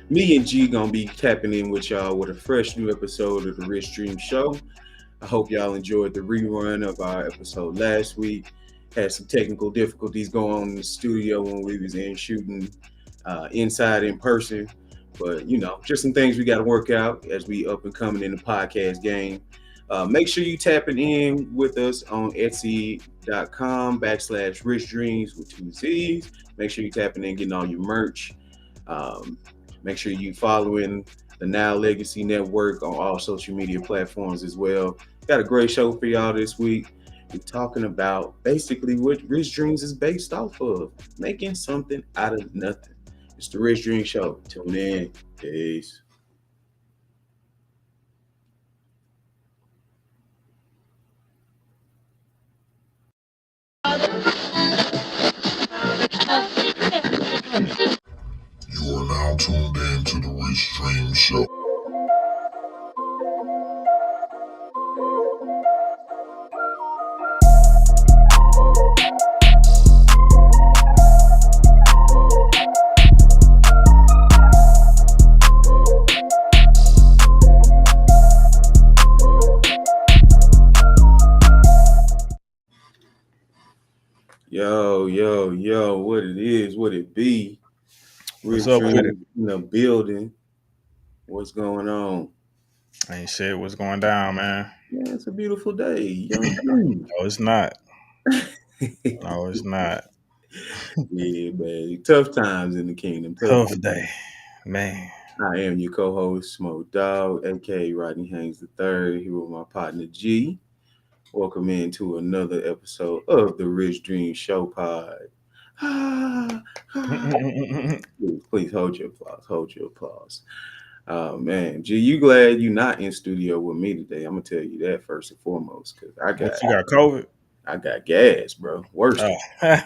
Me and G gonna be tapping in with y'all with a fresh new episode of the Rich Dream Show. I hope y'all enjoyed the rerun of our episode last week. Had some technical difficulties going on in the studio when we was in shooting inside in person, but just some things we got to work out as we up and coming in the podcast game. Make sure you tapping in with us on Etsy.com/Rich Dreams with two Z's. Make sure you tapping in, getting all your merch. Um, Make sure you following the Now Legacy Network on all social media platforms as well. Got a great show for y'all this week. We're talking about basically what Rich Dreams is based off of, making something out of nothing. It's the Rich Dream Show. Tune in. Peace. You are now tuned in to the Rich Dream Show. Yo, what it is, what it be. What's Rich up with it? Dreams in the building. What's going on? Ain't shit. What's going down, man? Yeah, it's a beautiful day. Young Dream. No, it's not. No, it's not. Yeah, man. Tough times in the kingdom. Tough Tough day, times. man. I am your co-host, Smok3og, aka Rodney Haynes III, here with my partner G. Welcome into another episode of the Rich Dream Show Pod. Ah, ah. Please hold your applause. Hold your applause. Oh man, G, you glad you not in studio with me today? I'm gonna tell you that first and foremost, cause What you got? COVID? I got gas, bro. Oh,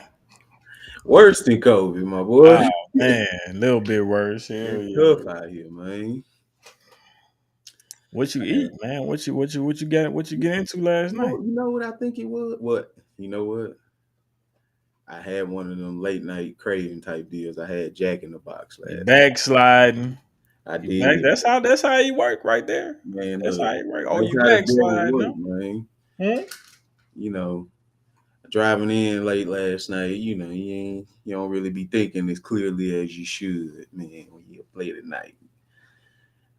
Worse than COVID, my boy. oh man, a little bit worse. Hell It's yeah. tough out here, man. What you eat, man? What you get into last night? You know what I think it was? What? You know what? I had one of them late night craving type deals. I had Jack in the Box You last night. backsliding. I You back. did, That's how you work right there. man. That's Look, how you work. Oh, that's you how the devil backslide work, now? man. Hmm? You know, driving in late last night. You don't really be thinking as clearly as you should, man, when you're late at night.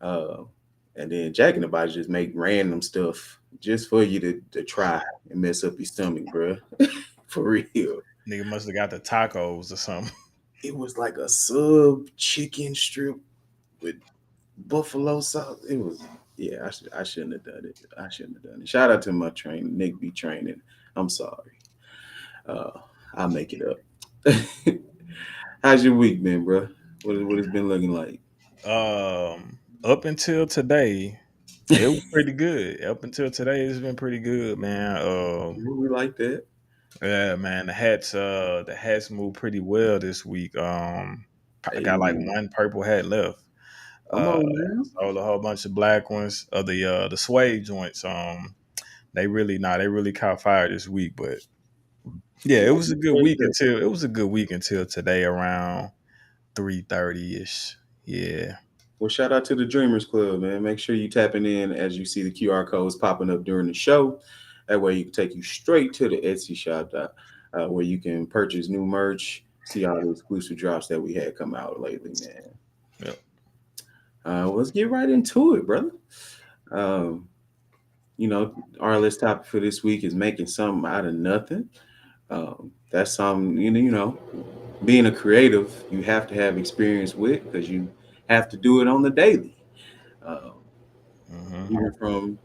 Uh, and then Jack in the Box just make random stuff just for you to try and mess up your stomach, bro. For real. Nigga must have got the tacos or something. It was like a sub chicken strip with buffalo sauce. It was yeah. I shouldn't have done it. I shouldn't have done it. Shout out to my trainer, Nick B training. I'm sorry. Uh, I'll make it up. How's your week been, bro? What it's been looking like? Up until today, it was pretty good. Up until today, it's been pretty good, man. We like that. Yeah, man. The hats moved pretty well this week. I Hey, got like one purple hat left. come Uh, on now. sold a whole bunch of black ones of the suede joints. They really caught fire this week. But yeah, it was a good week until today around 3:30 ish. Yeah. Well, shout out to the Dreamers Club, man. Make sure you tapping in as you see the QR codes popping up during the show. That way, you can take you straight to the Etsy shop, where you can purchase new merch, see all the exclusive drops that we had come out lately, man. Yep. Let's get right into it, brother. Um, our list topic for this week is making something out of nothing. That's something being a creative, you have to have experience with because you have to do it on the daily. Um, Hmm. Even from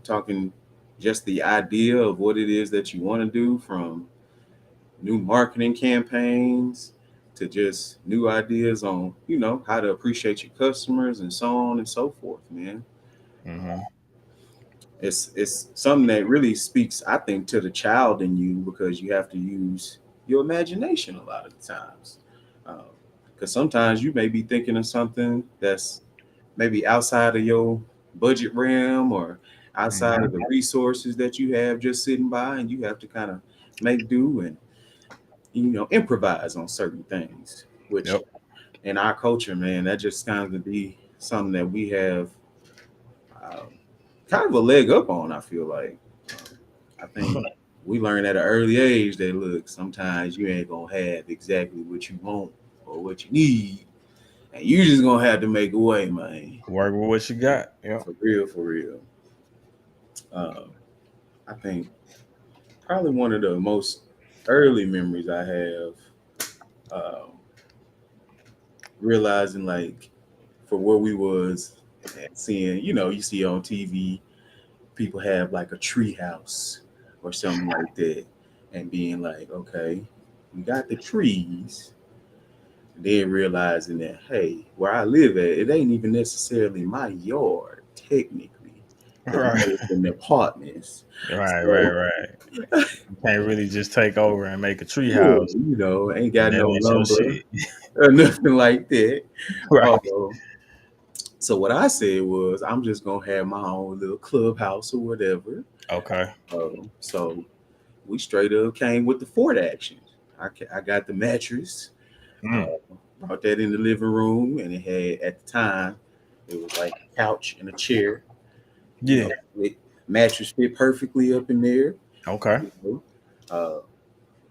talking just the idea of what it is that you want to do, from new marketing campaigns to just new ideas on how to appreciate your customers and so on and so forth, man. Hmm. It's something that really speaks, I think, to the child in you because you have to use your imagination a lot of the times. Because sometimes you may be thinking of something that's maybe outside of your budget realm or outside of Hmm. the resources that you have just sitting by, and you have to kind of make do and improvise on certain things, which Yep. in our culture, man, that just kind of be something that we have um, kind of a leg up on. I feel like I think we learned at an early age that look, sometimes you ain't gonna have exactly what you want or what you need, and you just gonna have to make a way, man. Work with what you got. Yep. For real, for real. Uh, I think probably one of the most early memories I have, um, realizing like for where we was and seeing, you see on TV people have like a tree house or something like that, and being like, okay, we got the trees. Then realizing that, hey, where I live at, it ain't even necessarily my yard technically, because I Right. live in apartments. Right. Right. So Right. You can't really just take over and make a tree yeah, house ain't and got that no ain't your lumber shit. or nothing like that. Right. Uh, so what I said was, I'm just gonna have my own little clubhouse or whatever. Okay. So we straight up came with the fort action. I got the mattress, uh, Mm. brought that in the living room, and it had at the time it was like a couch and a chair. You know, Yeah. it, mattress fit perfectly up in there. Okay. You know, uh,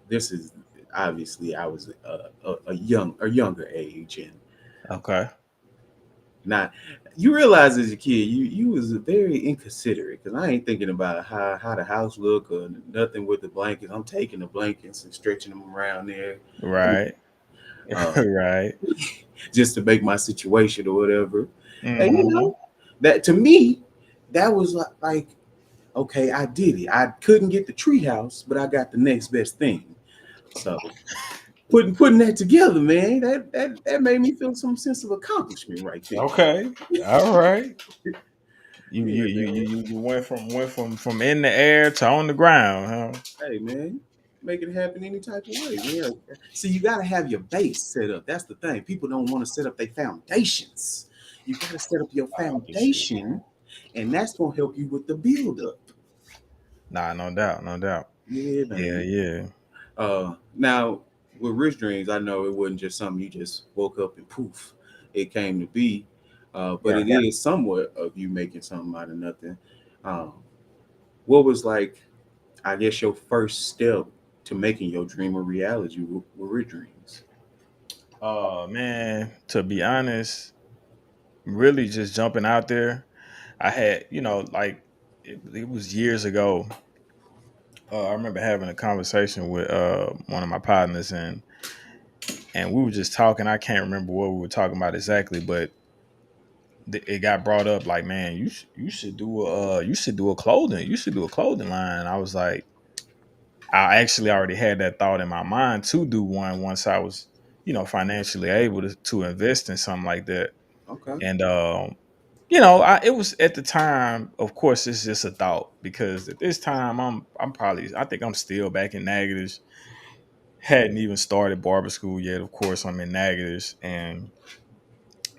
this is obviously I was a younger age, and Okay. not you realize as a kid you was very inconsiderate because I ain't thinking about how the house look or nothing with the blankets. I'm taking the blankets and stretching them around there, Right. uh, Right. just to make my situation or whatever. And Hmm. that to me, that was like okay, I did it. I couldn't get the treehouse, but I got the next best thing. So putting that together, man, that made me feel some sense of accomplishment right there. Okay. All right. You Yeah, you you you man. you went from in the air to on the ground, huh? Hey, man, make it happen any type of way, man. See, you got to have your base set up. That's the thing. People don't want to set up their foundations. You got to set up your Oh, shit. foundation, and that's gonna help you with the build up. Nah, no doubt, no doubt. Yeah, Yeah, man. yeah, Now with Rich Dreams, I know it wasn't just something you just woke up and poof, it came to be. But yeah. it is somewhat of you making something out of nothing. Um, what was like, I guess, your first step to making your dream a reality with Rich Dreams? Man, to be honest, really just jumping out there. I had, like it was years ago. I remember having a conversation with one of my partners, and we were just talking. I can't remember what we were talking about exactly, but it got brought up like, man, you should do a clothing line. I was like, I actually already had that thought in my mind to do one once I was, financially able to invest in something like that. Okay. And it was at the time. Of course, it's just a thought because at this time, I think I'm still back in Natchitoches. Hadn't even started barber school yet. Of course, I'm in Natchitoches, and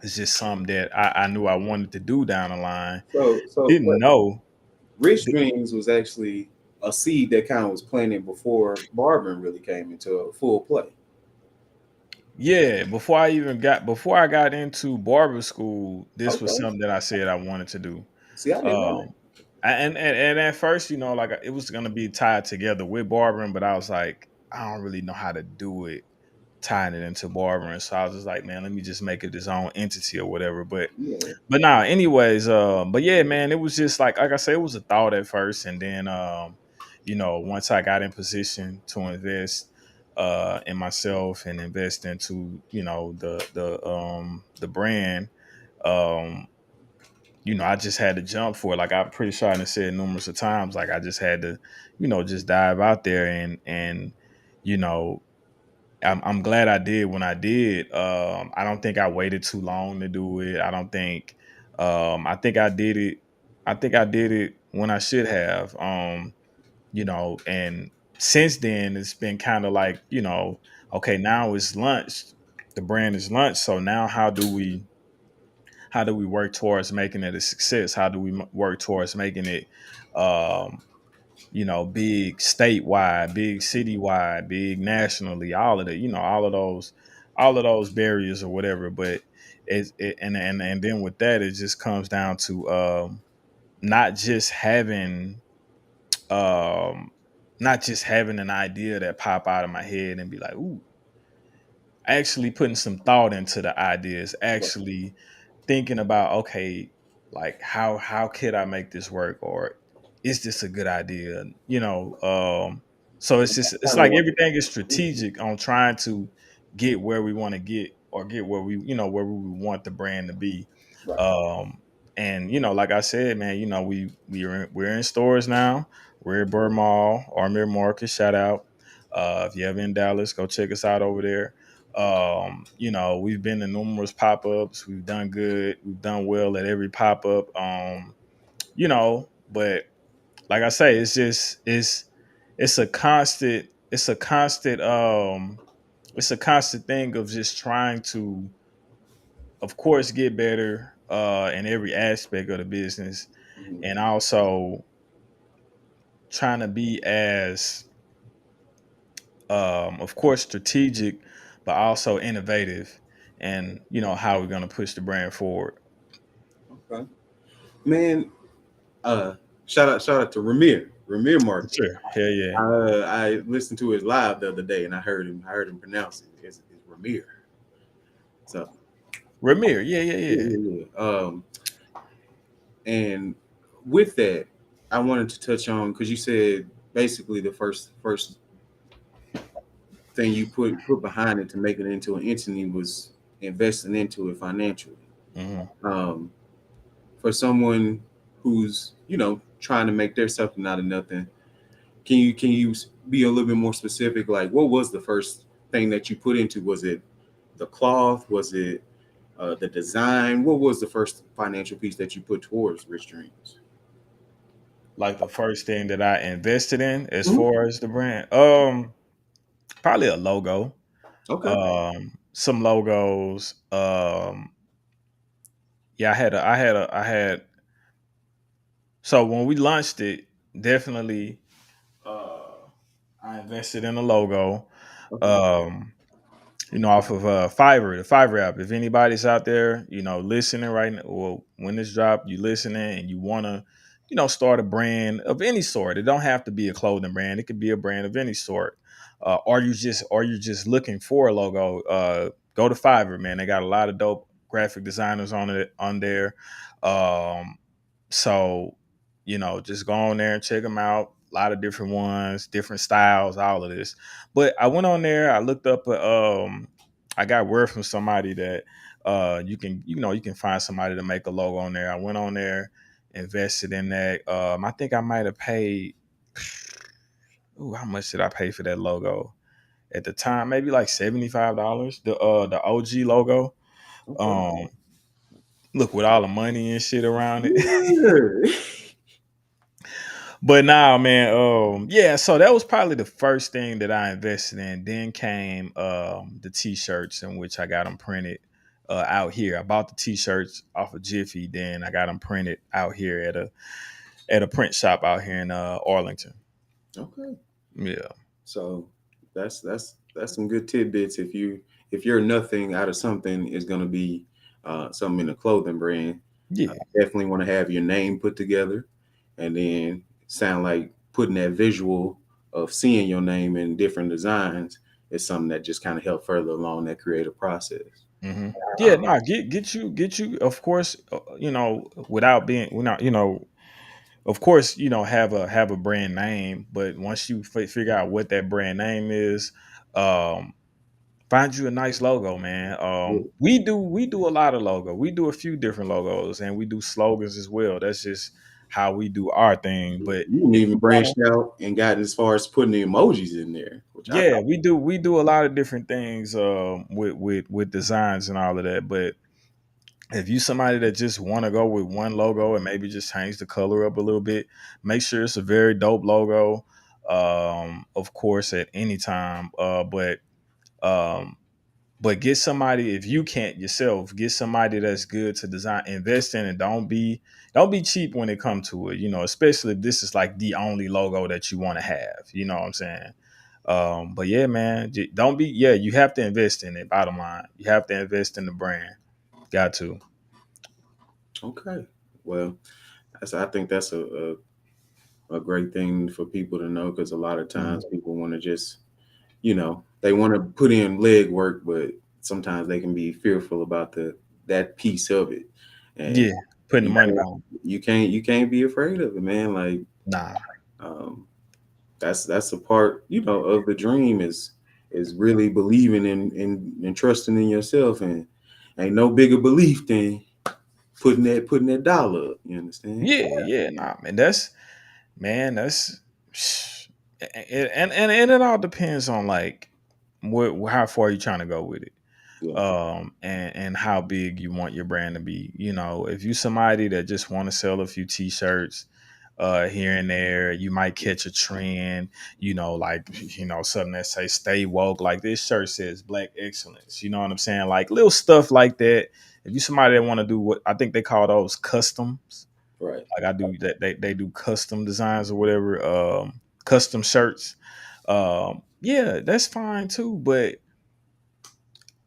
it's just something that I knew I wanted to do down the line. So Didn't what know. Rich Dreams was actually a seed that kind of was planted before barbering really came into a full play. Yeah, before I got into barber school, this was Okay. something that I said I wanted to do. See, I didn't know that. Um, and at first, like it was gonna be tied together with barbering, but I was like, I don't really know how to do it, tying it into barbering. So I was just like, man, let me just make it its own entity or whatever. But Yeah. but nah, anyways, but yeah, man, it was just like I said, it was a thought at first, and then once I got in position to invest in myself and invest into the brand, um, I just had to jump for it. Like I'm pretty sure I said numerous of times, like I just had to, just dive out there and you know I'm glad I did when I did. I don't think I waited too long to do it. I don't think. I think I did it. I think I did it when I should have. And since then it's been kind of like, okay, now it's lunch. The brand is lunch. So now how do we work towards making it a success? How do we work towards making it um, big statewide, big citywide, big nationally, all of the, all of those, all of those barriers or whatever. But and then with that, it just comes down to not just having um not just having an idea that pop out of my head and be like, ooh, actually putting some thought into the ideas, actually thinking about, okay, like how could I make this work, or is this a good idea? So it's Kind of like what. everything is strategic on trying to get where we want to get, or get where where we want the brand to be. Right. Um and like I said, man, we're in stores now. We're at Burr Mall, Armir Market, shout out. If you ever in Dallas, go check us out over there. We've been to numerous pop-ups. We've done good. We've done well at every pop-up. But like I say, it's a constant thing of just trying to, of course, get better in every aspect of the business, Mhm. and also trying to be as of course strategic, but also innovative, and how we're going to push the brand forward. Okay. Man, uh, shout out to Ramir Market. Sure. Hell yeah. I listened to his live the other day, and I heard him pronounce it. It's Ramir. So Ramir. Yeah, yeah, yeah, yeah. yeah, yeah. And with that, I wanted to touch on, because you said basically the first thing you put behind it to make it into an entity was investing into it financially. Hmm. Um, for someone who's trying to make their something out of nothing, can you be a little bit more specific? Like, what was the first thing that you put into? Was it the cloth? Was it the design? What was the first financial piece that you put towards Rich Dreams? Like the first thing that I invested in as Mhm. far as the brand, probably a logo, Okay. some logos. Yeah, I had. So when we launched it, definitely, uh, I invested in a logo. Okay. Um, off of Fiverr, the Fiverr app. If anybody's out there, listening right now, or when this drop, you listening and you want to, start a brand of any sort. It don't have to be a clothing brand. It could be a brand of any sort. Or you just looking for a logo. Go to Fiverr, man. They got a lot of dope graphic designers on there. Um, so, just go on there and check them out. A lot of different ones, different styles, all of this. But I went on there, I looked up I got word from somebody that you can find somebody to make a logo on there. I went on there, invested in that. I think I might have paid, ooh, how much did I pay for that logo? At the time, maybe like $75. The OG logo. Okay. Um Look, with all the money and shit around it. Yeah. But now, man, yeah, so that was probably the first thing that I invested in. Then came the t-shirts, in which I got them printed out here. I bought the t-shirts off of Jiffy, then I got them printed out here at a print shop out here in Arlington. Okay. Yeah. So that's some good tidbits. If you're nothing out of something, is going to be something in a clothing brand. Yeah. Definitely want to have your name put together, and then sound like putting that visual of seeing your name in different designs is something that just kind of help further along that creative process. Hmm. Yeah, Um, no, get you, of course, without being, without, of course, have a brand name, but once you figure out what that brand name is, um, find you a nice logo, man. We do a lot of logo. We do a few different logos, and we do slogans as well. That's just how we do our thing. But you can if even you branched want, out and gotten as far as putting the emojis in there, which I yeah, thought. we do a lot of different things with designs and all of that. But if you somebody that just want to go with one logo and maybe just change the color up a little bit, make sure it's a very dope logo. Of course, at any time. Um, but get somebody, if you can't yourself, get somebody that's good to design, invest in, and don't be cheap when it comes to it. Especially if this is like the only logo that you want to have. You know what I'm saying? But yeah, man, don't be. Yeah, you have to invest in it. Bottom line, you have to invest in the brand. Got to. Okay. Well, I think that's a great thing for people to know, because a lot of Mhm. times people want to just, they want to put in leg work, but sometimes they can be fearful about that piece of it. And Yeah, putting the you money can't behind. you can't be afraid of it, man. Like, Nah. um, that's a part, of the dream, is really believing in trusting in yourself, and ain't no bigger belief than putting that dollar up. You understand? Yeah, yeah, nah, man. That's and it all depends on like how far you're trying to go with it. Yeah. And how big you want your brand to be. If you somebody that just want to sell a few t-shirts here and there, you might catch a trend, like something that say stay woke, like this shirt says black excellence, you know what I'm saying, like little stuff like that. If you somebody that want to do what I think they call those customs, Right. like I do that, they do custom designs or whatever, custom shirts, yeah, that's fine too. But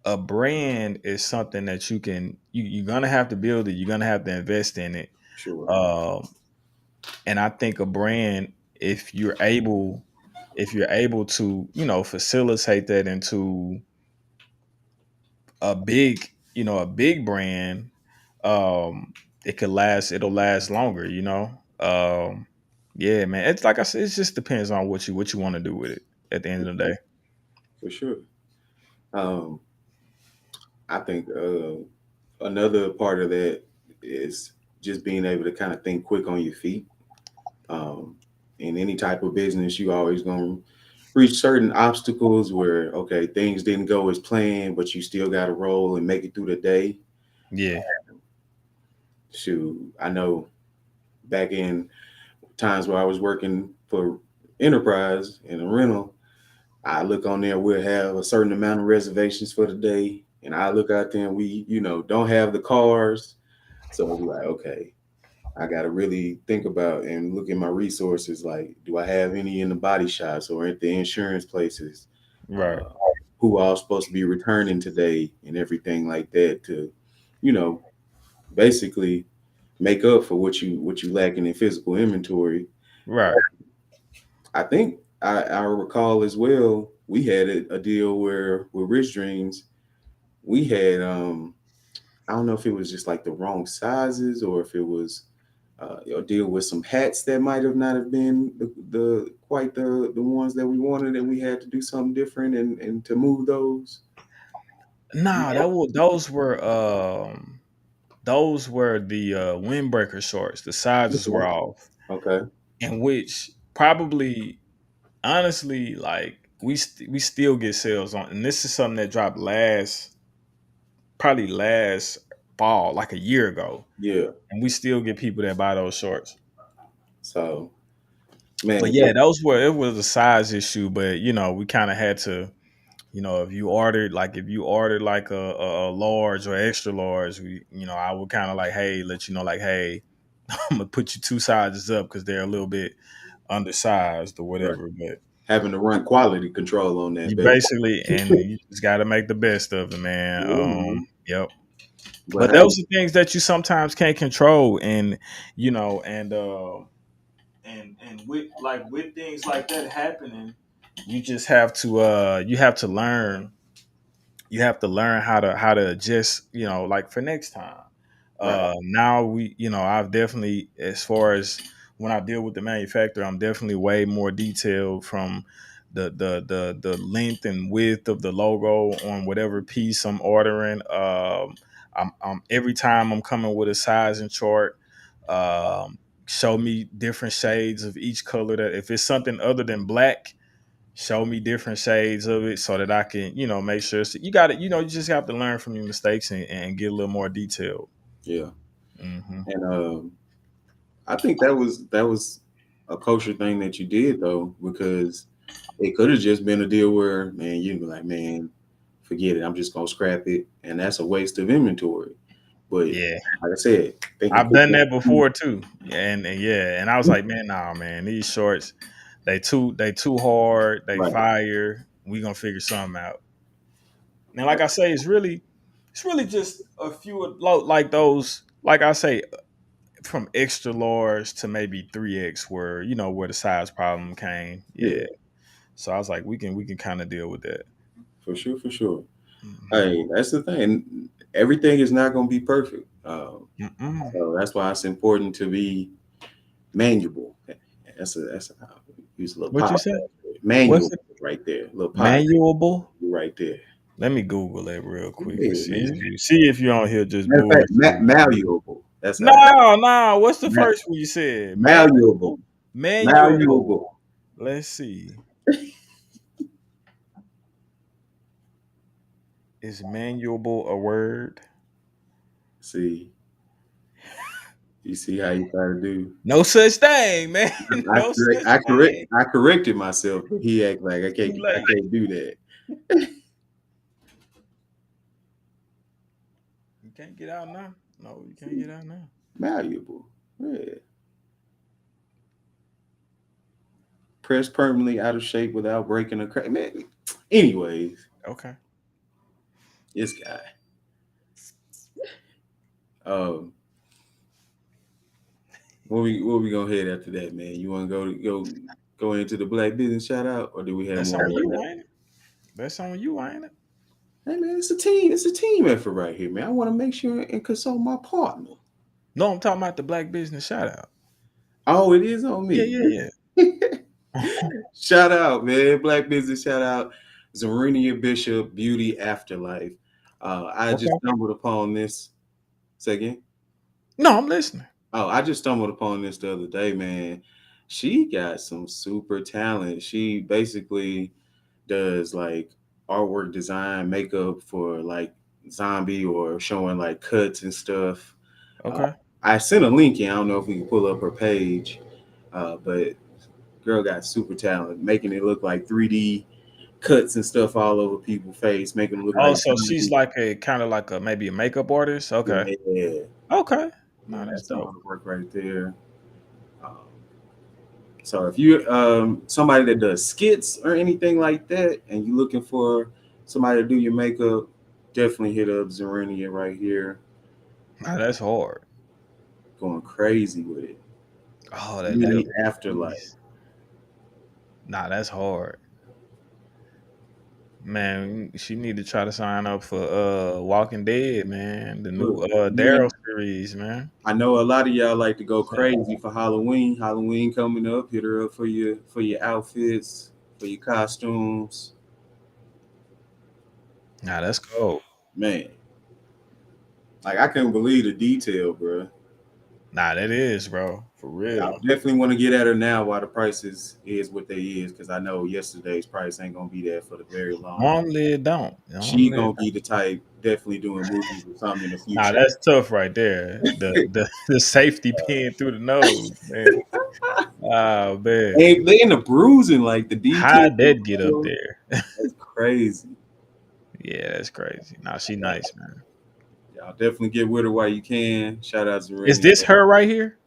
a brand is something that you're gonna have to build it, you're gonna have to invest in it. Sure. um and I think a brand, if you're able to facilitate that into a big brand, um it'll last longer. Yeah, man, it's like I said, it just depends on what you want to do with it at the end of the day. For sure. Um, I think another part of that is just being able to kind of think quick on your feet. Um, in any type of business, you always gonna reach certain obstacles where, okay, things didn't go as planned, but you still got to roll and make it through the day. Yeah. Shoot, I know back in times where I was working for Enterprise in a rental, I look on there, we'll have a certain amount of reservations for the day. And I look out there and we, don't have the cars. So I'll be like, okay, I got to really think about and look at my resources. Like, do I have any in the body shops or at the insurance places? Right. Uh, who all supposed to be returning today and everything like that to, you know, basically make up for what you lacking in physical inventory. Right. I think I recall as well. We had a deal where with Rich Dreams, we had I don't know if it was just like the wrong sizes or if it was a deal with some hats that might have not have been the quite the ones that we wanted, and we had to do something different and to move those. Nah, those were the windbreaker shorts. The sizes were off, Okay. in which probably, honestly, like we still get sales on, and this is something that dropped probably last fall, like a year ago, Yeah. and we still get people that buy those shorts. So, man, But yeah, it was a size issue, but we kind of had to. If you ordered like a large or extra large, I would kind of like, hey, let you know, like, hey, I'm gonna put you two sizes up because they're a little bit undersized or right, whatever. But having to run quality control on that, you baby. basically, and you just got to make the best of it, man. Yeah, man. Yep. But But hey, those are things that you sometimes can't control, and you know, and with things like that happening, you have to learn how to adjust, like for next time. right, Now I've definitely, as far as when I deal with the manufacturer, I'm definitely way more detailed from the length and width of the logo on whatever piece I'm ordering. I'm every time I'm coming with a sizing chart. Show me different shades of each color. That if it's something other than black, show me different shades of it so that I can, make sure. So you got to, you just have to learn from your mistakes and get a little more detailed. yeah. Hmm. And I think that was a kosher thing that you did though, because it could have just been a deal where, man, you'd be like, man, forget it, I'm just gonna scrap it, and that's a waste of inventory. But Yeah, like I said, thinking I've done quickly. that before too, and yeah, and I was like, man, nah, man, these shorts. They too hard. They Right. fire. We gonna figure something out. And like I say, it's really just a few like those. Like I say, from extra large to maybe 3X, where the size problem came. Yeah, Yeah. So I was like, we can kind of deal with that. for sure, for sure. Mhm. Hey, that's the thing. Everything is not going to be perfect. Mm-mm. So that's why it's important to be manual. That's a use a little What you podcast. say? What's Manual it? right there. A little podcast Manuable? right there. Let me Google it real quick and Yeah, see if man. you on here just Matter of fact, bullshitting. malleable. That's how No, no. What's the ma- first one you said? malleable. Manual? Manual. Malleable. Let's see. Is manuable a word? See, you see how you try to do. No such thing, man. I No correct, such I correct, thing. I corrected myself, but he act like Too I late. can't do that. You can't get out now. No, you can't get out now. Malleable. Yeah. Press permanently out of shape without breaking a crack. Man, anyways, Okay. this guy. Um, what we gonna head after that, man? You want to go into the black business shout out, or do we have That's more? on you, ain't it? That's on you, ain't it? Hey man, it's a team. It's a team effort right here, man. I want to make sure and consult my partner. No, I'm talking about the black business shout out. Oh, it is on Yeah, me. yeah, yeah. Shout out, man. Black business shout out. Zarenia Bishop, Beauty Afterlife. I just Okay. stumbled upon this. Say again. No, I'm listening. Oh, I just stumbled upon this the other day, man. She got some super talent. She basically does like artwork design, makeup for like zombie or showing like cuts and stuff. Uh, Okay. I sent a link in. I don't know if we can pull up her page, but girl got super talent, making it look like 3D cuts and stuff all over people's face, making them look Oh, like so she's zombie. like a kind of like a maybe a makeup artist. Okay. Yeah, Okay. yeah, No, that's that's some dope. artwork right there. Um, So if you somebody that does skits or anything like that, and you're looking for somebody to do your makeup, definitely hit up Zerenia right here. Nah, that's hard. Going crazy with it. Oh, that Beauty Afterlife. jeez. Nah, that's hard. Man, she need to try to sign up for Walking Dead, man. The new Look, man, Daryl series, man. I know a lot of y'all like to go crazy for Halloween. Halloween coming up. Hit her up for your outfits, for your costumes. Nah, that's cool. Man, like I can't believe the detail, bro. Nah, that is, bro. For I real. definitely want to get at her now while the prices is what they is, because I know yesterday's price ain't gonna be there for the very long. Normally it don't. She Normally it gonna be the type definitely doing movies or something in the Nah, future. that's tough right there. The safety pin through the nose, man. Oh man. And they in the bruising, like the detail. How'd that get up there? That's crazy. Yeah, that's crazy. Nah, she nice, man. Y'all definitely get with her while you can. Shout out to Is Rennie. this her right here?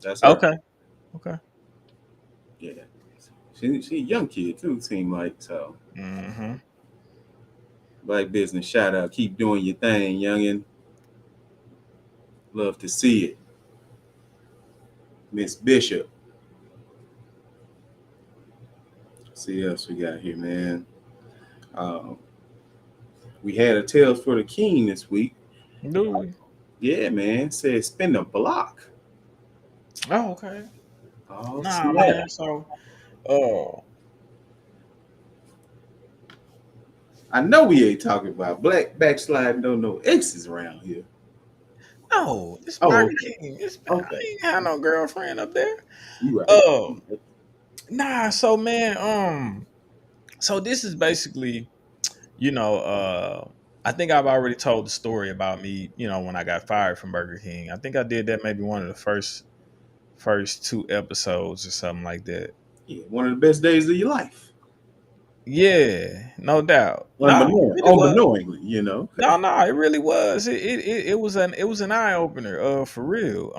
That's her. Okay. Okay. Yeah. She a young kid too, seem like so. Mm-hmm. Black business, shout out. Keep doing your thing, youngin. Love to see it. Miss Bishop. See what else we got here, man. Um, we had a Tales for the King this week. Do we? Yeah, man. Said spin the block. Oh, okay. Oh, Nah, snap. man. So oh I know we ain't talking about black backsliding, no exes around here. no, it's Oh, Burger okay. King. I Okay. ain't had no girlfriend up there. You right. Oh, nah, so man, so this is basically, you know, I think I've already told the story about me, when I got fired from Burger King. I think I did that maybe one of the first two episodes or something like that. Yeah, one of the best days of your life. Yeah, no doubt. No, it really was. Unknowingly, you know. No, it really was. It was an eye opener. For real.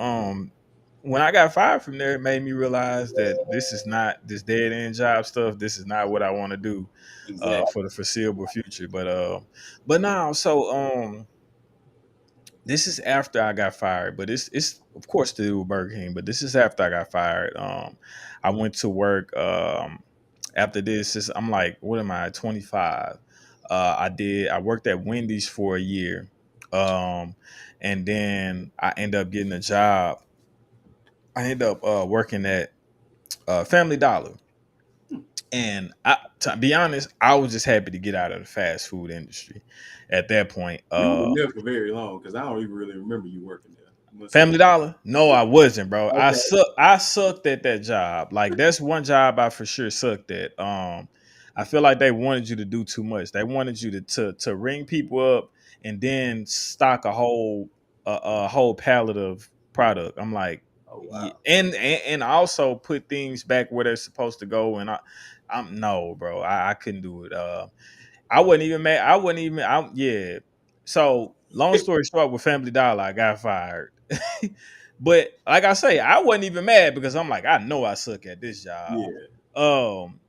when I got fired from there, it made me realize that this is not this dead end job stuff. This is not what I want to do Exactly. for the foreseeable future. But now, so this is after I got fired, but it's of course still Burger King, but this is after I got fired. I went to work after this. I'm like, what am I? 25. I worked at Wendy's for a year, and then I ended up getting a job. I ended up working at Family Dollar, and to be honest, I was just happy to get out of the fast food industry at that point. You weren't there for very long because I don't even really remember you working there. You must have. Family Dollar? No, I wasn't, bro. Okay. I sucked at that job. Like that's one job I for sure sucked at. I feel like they wanted you to do too much. They wanted you to ring people up and then stock a whole pallet of product. I'm like, Oh yeah. wow. And also put things back where they're supposed to go. And I'm no, bro. I couldn't do it. I wasn't even mad. I wasn't even. Yeah. So long story short, with Family Dollar, I got fired. But like I say, I wasn't even mad because I'm like, I know I suck at this job. Yeah. Um.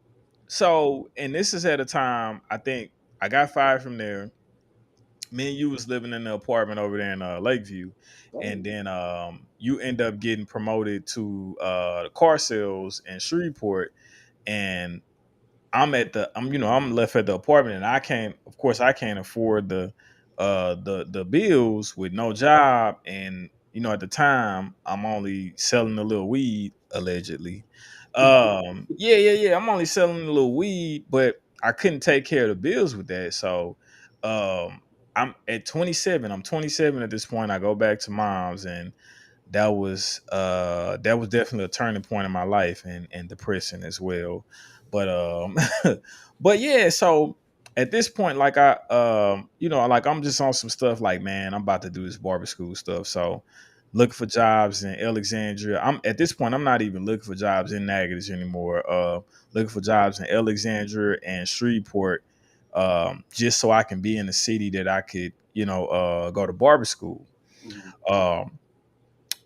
So, and this is at a time I think I got fired from there. Me and you was living in the apartment over there in Lakeview, Oh. and then you end up getting promoted to the car sales in Shreveport, and I'm left at the apartment and I can't, of course I can't afford the bills with no job. And at the time I'm only selling a little weed allegedly. Yeah, I'm only selling a little weed, but I couldn't take care of the bills with that. So um I'm at 27. I'm 27 at this point. I go back to mom's, and that was definitely a turning point in my life, and depressing as well. But but yeah, so at this point, like like I'm just on some stuff like, man, I'm about to do this barber school stuff. So looking for jobs in Alexandria. I'm at this point I'm not even looking for jobs in Natchitoches anymore. Looking for jobs in Alexandria and Shreveport, just so I can be in the city that I could, go to barber school. Mhm. Um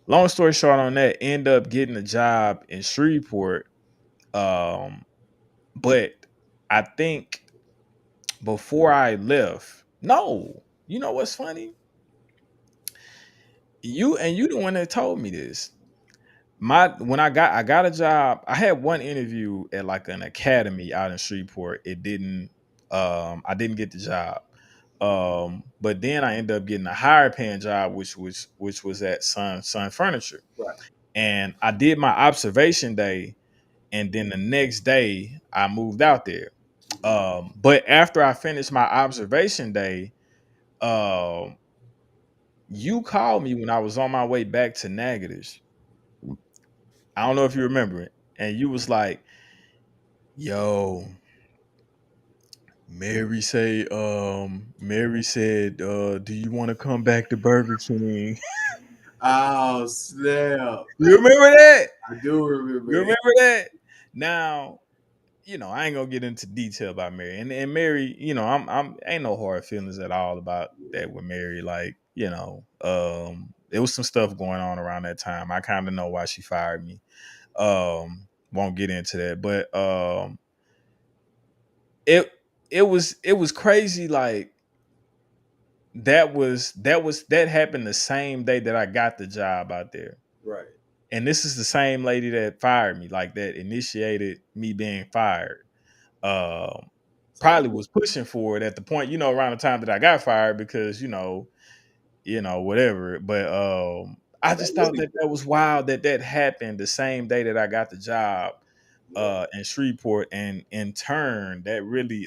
Long story short on that, end up getting a job in Shreveport. Um, but I think before I left, no, you know what's funny? You the one that told me this. When I got a job, I had one interview at like an academy out in Shreveport. I didn't get the job. But then I ended up getting a higher paying job, which was at Sun Furniture. Right. And I did my observation day, and then the next day I moved out there. Mhm. But after I finished my observation day, um, you called me when I was on my way back to Natchitoches. I don't know if you remember it, and you was like, "Yo, Mary said, do you want to come back to Burger King?" Oh snap! You remember that? I do You remember. remember that? Now, I ain't gonna get into detail about Mary. And Mary, I'm ain't no hard feelings at all about that with Mary. Like, there was some stuff going on around that time. I kind of know why she fired me. Won't get into that. But it it was crazy. Like that happened the same day that I got the job out there. Right. And this is the same lady that fired me, like that initiated me being fired. Um, So Probably was pushing for it at the point, around the time that I got fired because, whatever. But I that just thought really. that was wild that happened the same day that I got the job Yeah. in Shreveport, and in turn that really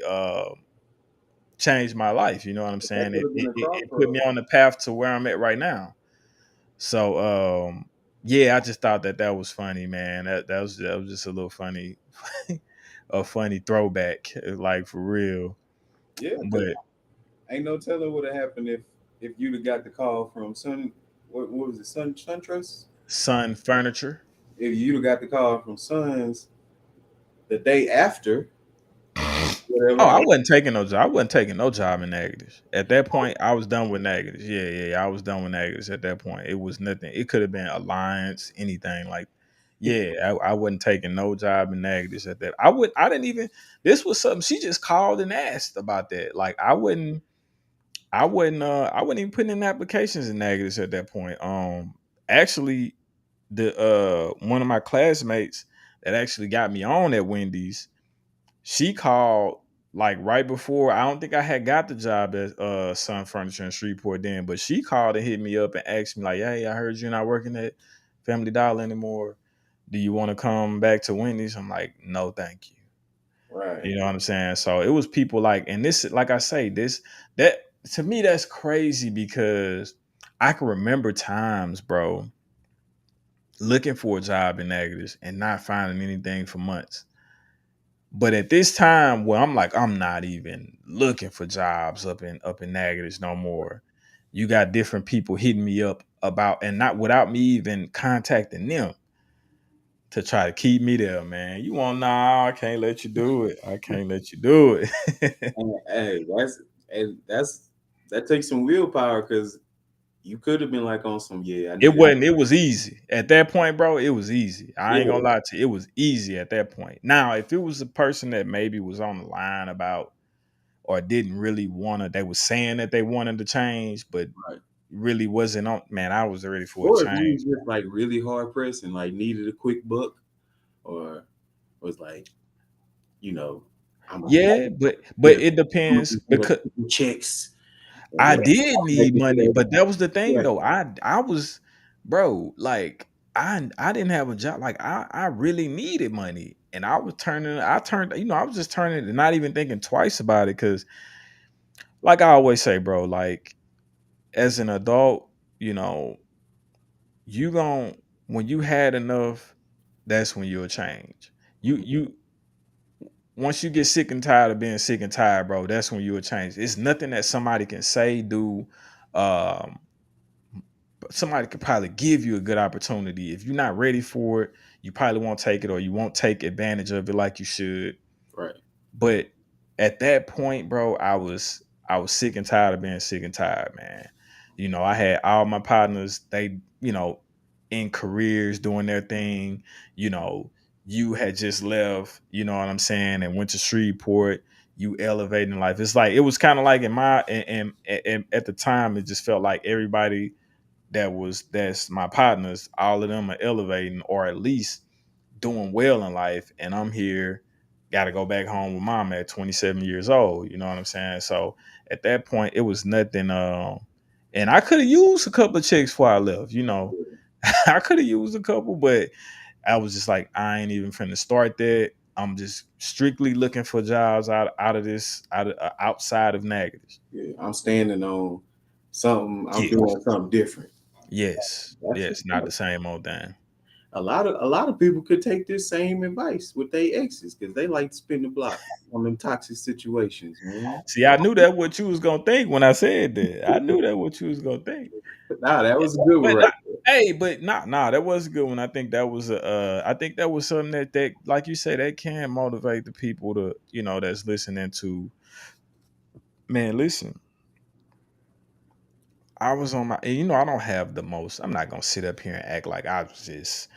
changed my life. You know what I'm That saying? could It have been it, a it it put me crossroad. on the path to where I'm at right now. So yeah, I just thought that was funny, man. That was just a little funny, a funny throwback, like for real. Yeah, because But ain't no telling what would have happened if you'd have got the call from Sun. What was it? SunTrust. Sun Furniture. If you'd have got the call from Suns the day after, Oh, whatever. I wasn't taking no job. I wasn't taking no job in negatives. At that point, I was done with negatives. Yeah. I was done with negatives at that point. It was nothing. It could have been alliance, anything like. Yeah, I wasn't taking no job in negatives at that. I didn't even. This was something she just called and asked about that. Like I wasn't even putting in applications in negatives at that point. Actually, the one of my classmates that actually got me on at Wendy's, she called like right before. I don't think I had got the job at Sun Furniture in Shreveport then, but she called and hit me up and asked me like, "Hey, I heard you're not working at Family Dollar anymore. Do you want to come back to Wendy's?" I'm like, "No, thank you." Right. You know what I'm saying? So it was people like, and this, like I say, this that to me that's crazy because I can remember times, bro, looking for a job in negatives and not finding anything for months. But at this time where I'm like, I'm not even looking for jobs up in negatives no more. You got different people hitting me up about and not without me even contacting them to try to keep me there, man. You want nah, I can't let you do it. I can't let you do it. And, hey, that's that takes some willpower because you could have been like on some I It need it. wasn't. It was easy at that point, bro. It was easy. I ain't Yeah, gonna lie to you. It was easy at that point. Now, if it was a person that maybe was on the line about or didn't really want to, they was saying that they wanted to change, but right. really wasn't on. Man, I was ready for a Or if you change. was just like really hard pressed and like needed a quick buck, or was like, you know, I'm gonna Yeah, but get it I'm depends gonna get a because couple checks and I whatever. did I'll make need it to money, that. but that was the thing Right, though. I was, bro, like I didn't have a job. Like I really needed money, and I turned, I was just turning it and not even thinking twice about it because, like I always say, bro, like as an adult, you know, you gon' when you had enough, that's when you'll change. You once you get sick and tired of being sick and tired, bro, that's when you'll change. It's nothing that somebody can say, do. Um, Somebody could probably give you a good opportunity. If you're not ready for it, you probably won't take it or you won't take advantage of it like you should. right. But at that point, bro, I was sick and tired of being sick and tired, man. I had all my partners, they, in careers doing their thing. You know, you had just left, you know what I'm saying, and went to Shreveport, you elevating life. It's like it was kind of like in my and at the time it just felt like everybody that's my partners, all of them are elevating or at least doing well in life, and I'm here, got to go back home with mom at 27 years old. You know what I'm saying? So at that point, it was nothing. And I could have used a couple of checks before I left. I could have used a couple, but I was just like, I ain't even finna start that. I'm just strictly looking for jobs out of this, outside of negatives. Yeah, I'm standing on something. I'm Yeah. doing something different. Yes. That's Yes. Not the same old thing. a lot of people could take this same advice with their exes because they like to spin the block on them toxic situations, man. See, I knew that what you was gonna think when I said that. I knew that what you was gonna think. Nah, that was a good one But right not, hey, but nah, that was a good one. I think that was I think that was something that like you say, that can motivate the people to, that's listening to. Man, listen, I was on my, I don't have the most. I'm not gonna sit up here and act like I was just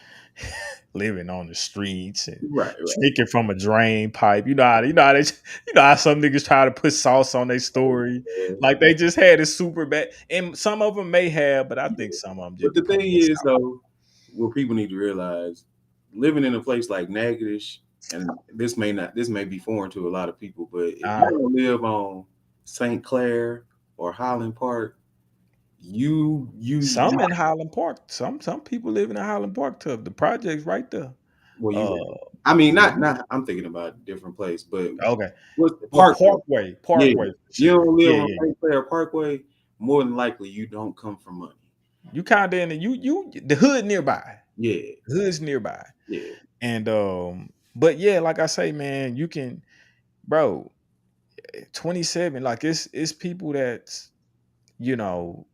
living on the streets and there. Right, right. drinking from a drain pipe. You know how some niggas try to put sauce on their story, Yeah. like they just had it super bad. And some of them may have, but I think some of them But just be the thing pulling this is, out. though, what people need to realize, living in a place like Natchitoches, and this may be foreign to a lot of people, but if you Uh, don't live on St. Clair or Highland Park, you some in Highland Park. Some people live in Highland Park too. The project's right there. well, Uh, I mean, yeah. not. I'm thinking about a different place, but Okay. what's the Well, Parkway? Yeah, Parkway for you sure. don't live Yeah, on yeah. St. Clair Parkway. More than likely, you don't come from money. You kind of in the the hood nearby. Yeah, The hood's nearby. yeah, And but yeah, like I say, man, you can, bro, 27, like it's people that's, you know,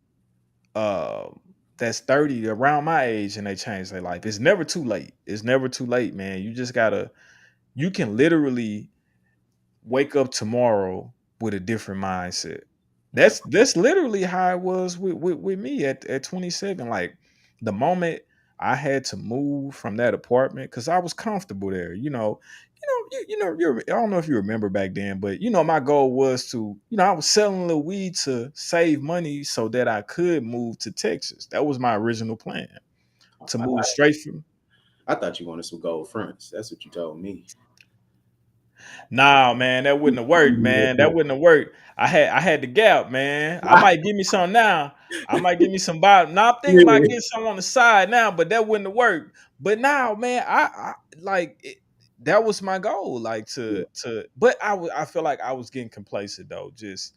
uh that's 30 around my age and they change their life. It's never too late. It's never too late, man. You just gotta, you can literally wake up tomorrow with a different mindset. That's literally how it was with me at 27. Like the moment I had to move from that apartment because I was comfortable there. I don't know if you remember back then, but my goal was to, I was selling a little weed to save money so that I could move to Texas. That was my original plan to I, move straight from. I thought you wanted some gold fronts. That's what you told me. Nah, man, that wouldn't have worked, man. That wouldn't have worked. I had the gap, man. I might give me some now. I might give me some bottom. Now I'm thinking about Yeah. getting some on the side now, but that wouldn't have worked. But now, man, I like it, that was my goal, like to. But I feel like I was getting complacent though, just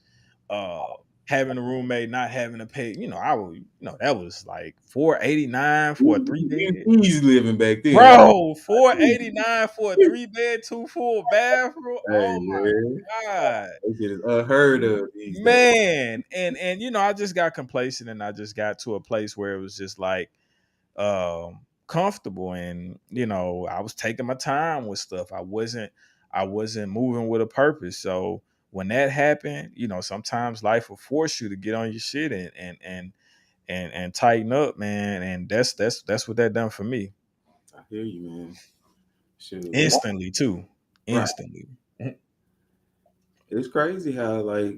uh having a roommate, not having to pay. I would, that was like $489 for a three bed. He's living back then. Bro, 489 for a three bed, two full bathroom. Hey, Oh man. my god, That shit is unheard of these days. man! And I just got complacent, and I just got to a place where it was just like comfortable, and I was taking my time with stuff. I wasn't moving with a purpose. So when that happened, sometimes life will force you to get on your shit and tighten up, man. And that's what that done for me. I hear you, man. Shoot. Instantly too. Right. Instantly. It's crazy how like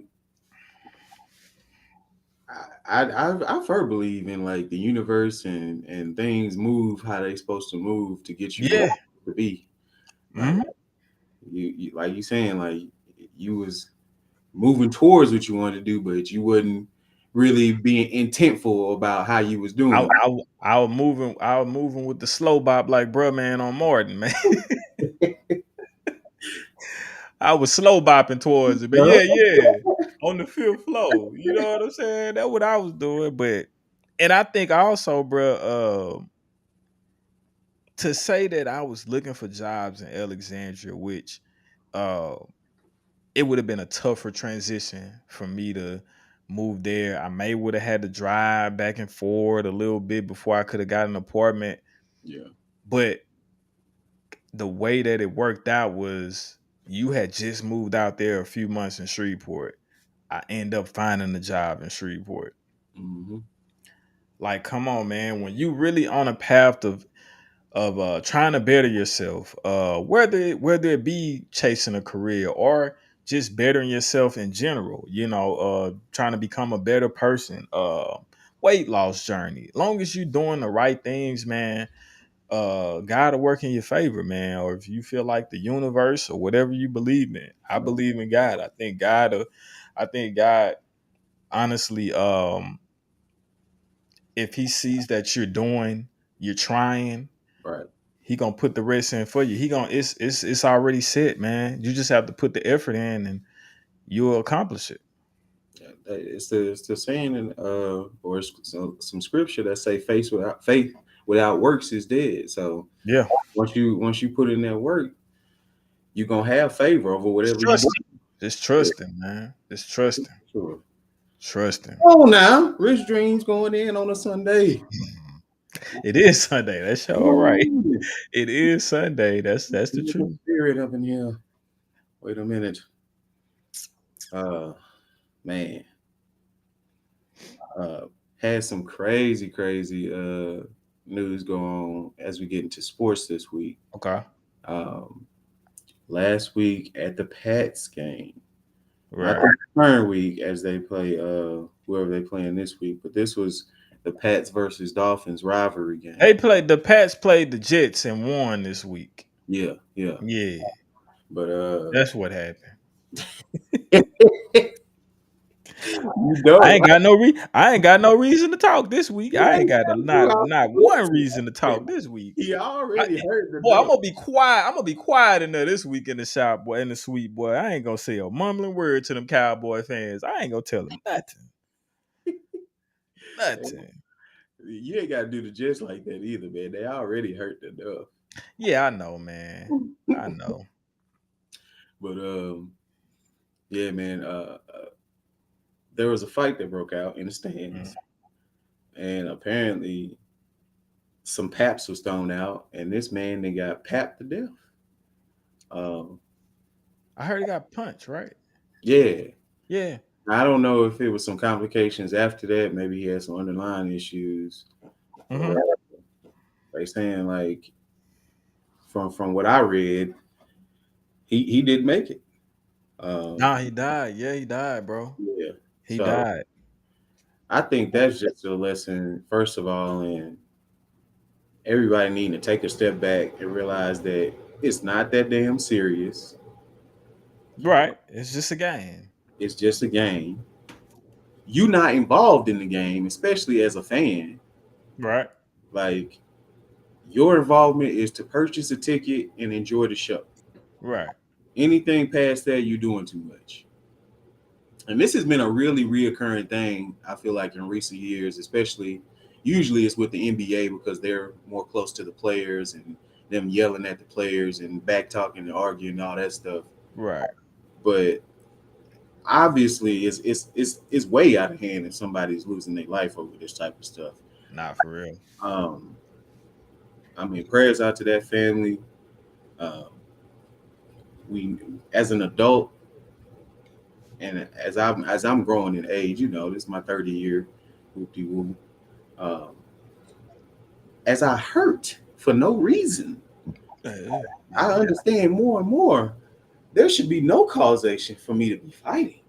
I firmly believe in like the universe and things move how they supposed to move to get you where Yeah. you want to be. Like Hmm. you like you saying like you was moving towards what you wanted to do, but you wasn't really being intentful about how you was I, doing I I was moving with the slow bop like bruh man on Martin, man. it. I was slow bopping towards it. But Yeah. yeah. On the fifth floor. You know what I'm saying? That's what I was doing. But and I think also, bruh, to say that I was looking for jobs in Alexandria, which uh it would have been a tougher transition for me to move there. I may would have had to drive back and forth a little bit before I could have got an apartment. Yeah. But the way that it worked out was you had just moved out there a few months in Shreveport. I end up finding a job in Shreveport. Mm-hmm. Like, come on, man. When you really on a path of trying to better yourself, whether it be chasing a career or just bettering yourself in general, trying to become a better person, weight loss journey. Long as you're doing the right things, man, God will work in your favor, man. Or if you feel like the universe or whatever you believe in, I believe in God. I think God honestly, if he sees that you're trying, Right. he gonna put the rest in for you. It's already set, man. You just have to put the effort in, and you'll accomplish it. Yeah, it's the saying in or it's some scripture that say faith without works is dead. So Yeah, once you put in that work, you're gonna have favor over just whatever you do. trusting, just Yeah, trusting, man. Just trusting, sure. trusting. Oh, now Rich Dreams going in on a Sunday. It is Sunday. That's all right. Ooh, It is Sunday. That's the look at truth. spirit up in here. Wait a minute. Uh, man, uh, had some crazy news go on as we get into sports this week. Okay. Um, last week at the Pats game, not Right. the current week as they play whoever they playing this week, but this was the Pats versus Dolphins rivalry game. The Pats played the Jets and won this week. Yeah, yeah. Yeah, But that's what happened. you know, I ain't got no reason to talk this week. you I ain't ain't got got to. not one reason to talk this week. He I, already heard the boy, I'm dub. gonna be quiet. I'm gonna be quiet in there this week in the shop, boy, in the suite, boy. I ain't gonna say a mumbling word to them Cowboy fans. I ain't gonna tell them nothing. Nothing. You ain't got to do the Jets like that either, man. They already hurt the dub. Yeah, I know, man. I know. But yeah, man. There was a fight that broke out in the Mm. stands, and apparently some paps was thrown out, and this man they got papped to death. Um, I heard he got punched, right? Yeah. Yeah. I don't know if it was some complications after that. Maybe he had some underlying issues. Mm-hmm. They saying like from what I read, he didn't make it. Nah, he died. Yeah, he died, bro. Yeah. He So died. I think that's just a lesson, first of all, in everybody needing to take a step back and realize that it's not that damn serious. Right. It's just a game. It's just a game. You not involved in the game, especially as a fan. Right. Like your involvement is to purchase a ticket and enjoy the show. Right. Anything past that, you're doing too much. And this has been a really reoccurring thing, I feel like, in recent years, especially usually it's with the NBA because they're more close to the players and them yelling at the players and back talking and arguing and all that stuff. Right. But obviously it's way out of hand if somebody's losing their life over this type of stuff. Nah, for real. Um, I mean, prayers out to that family. Um, we, as an adult, and as I'm growing in age, this is my 30 year, whoopty woo. Um, as I hurt for no reason, Yeah. I understand more and more. There should be no causation for me to be fighting.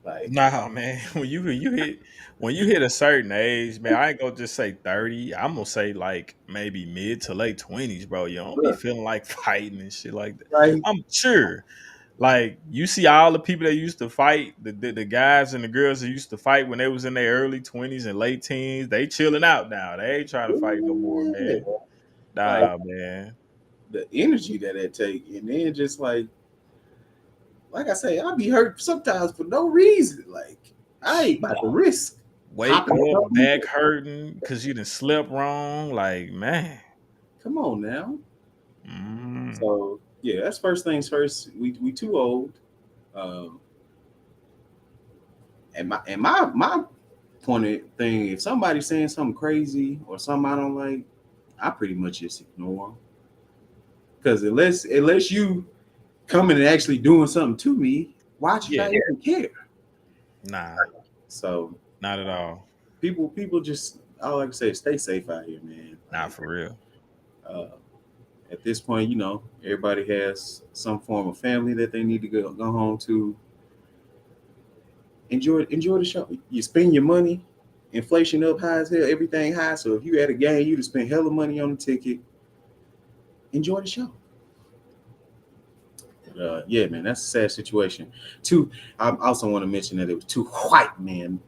Like, Nah, man. When you hit a certain age, man, I ain't gonna just say 30. I'm gonna say like maybe mid to late 20s, bro. You don't be bruh, feeling like fighting and shit like that. right? I'm sure. Like you see all the people that used to fight, the guys and the girls that used to fight when they was in their early 20s and late teens, they chilling out now. They ain't trying to fight no more, Yeah. man. Like Nah, man. the energy that it take, and then just like I say, I'll be hurt sometimes for no reason. Like I ain't about to risk Wake popping up, something. back hurting because you done slept wrong. Like, man. Come on now. Mm, So yeah, that's first things first. We too old. Um, and my pointed thing, if somebody's saying something crazy or something I don't like, I pretty much just ignore them. Because unless you coming and actually doing something to me, why should yeah. I even care? Nah, So not at all. people just all I can say is stay safe out here, man. Not for real. Uh, at this point, everybody has some form of family that they need to go home to. Enjoy the show. You spend your money, inflation up high as hell, everything high. So if you had a game, you'd have spent hella money on the ticket. Enjoy the show. Yeah, man, that's a sad situation. Two, I also want to mention that it was two white men,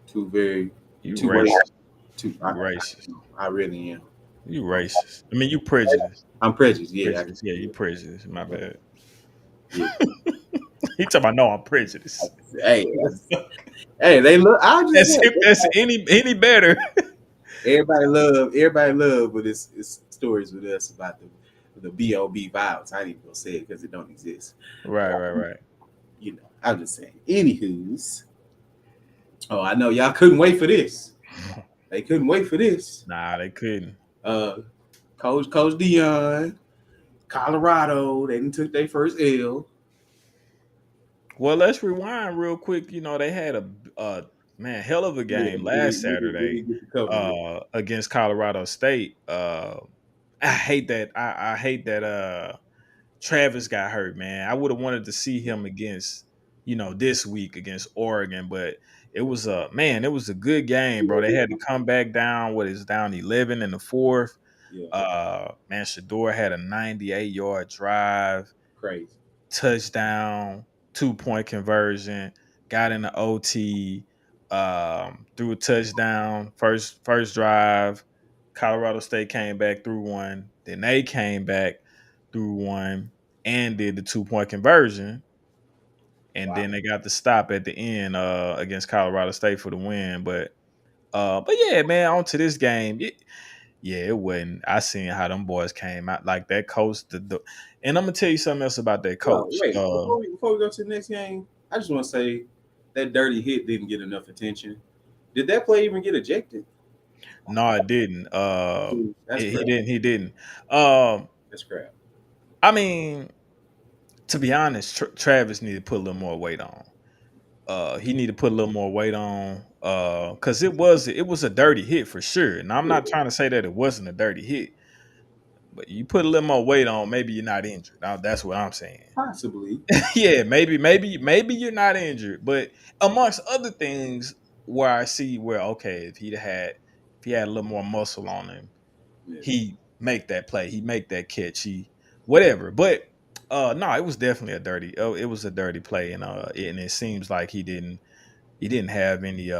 two very, You two white, racist. two. You racist. I really am. You racist. I mean, you prejudiced. I'm prejudiced. Yeah, Prejudiced. Yeah, you prejudiced. My bad. yeah. He talking about no, I'm prejudiced. Hey, hey, they look. I just As said if that's any better. everybody love, but it's stories with us about the BOB violence. I ain't even gonna say it because it don't exist. Right, right, right. I'm just saying. Anywho's, oh, I know y'all couldn't wait for this. They couldn't wait for this. Nah, they couldn't. Uh, Coach Dion, Colorado, they didn't took their first L. Well, let's rewind real quick. They had a man hell of a Yeah, game let me, last let me, let me Saturday get the cover. against Colorado State. I hate that. I hate that. Travis got hurt, man. I would have wanted to see him against, this week against Oregon, but it was a good game, bro. They had to come back down. What is down 11 in the fourth? Yeah, Man, Shador had a 98-yard drive, crazy. touchdown, 2-point conversion, got in the OT, threw a touchdown, first drive. Colorado State came back through one. Then they came back through one and did the 2-point conversion. And Wow. then they got the stop at the end against Colorado State for the win. But yeah, man, on to this game. Yeah, it wasn't. I seen how them boys came out like that coach. And I'm gonna tell you something else about that Well, coach. wait, before we go to the next game, I just want to say that dirty hit didn't get enough attention. Did that play even get ejected? No, it didn't. That's He crap. didn't. He didn't. Um, That's crap. I mean, to be honest, Travis needed to put a little more weight on. He needed to put a little more weight on. Because it was a dirty hit for sure. And I'm Yeah, not trying to say that it wasn't a dirty hit, but you put a little more weight on, maybe you're not injured. Now, that's what I'm saying. possibly. Yeah, maybe you're not injured, but amongst other things, where I see where okay, if he had a little more muscle on him, Yeah. he make that play, he make that catch, he whatever. But no, it was definitely a dirty. Oh, it was a dirty play, and it seems like he didn't have any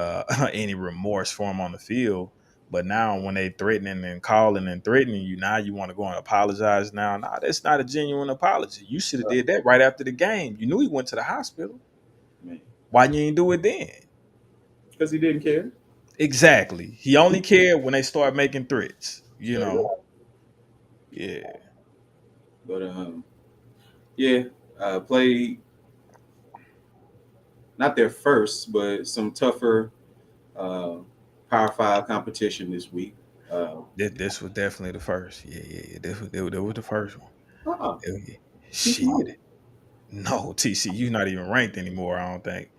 any remorse for him on the field. But now when they threatening and calling and threatening you, now you want to go and apologize now. Nah, that's not a genuine apology. You should have did that right after the game. You knew he went to the hospital. Man. Why you ain't do it then? Because he didn't care. Exactly. He only cared when they start making threats. You Straight know. up. Yeah. But yeah, played not their first, but some tougher uh, Power Five competition this week. Uh, This was definitely the first. Yeah, yeah, yeah. This was the first one. uh-uh, Yeah. Shit. TCU. No, TCU not even ranked anymore. I don't think.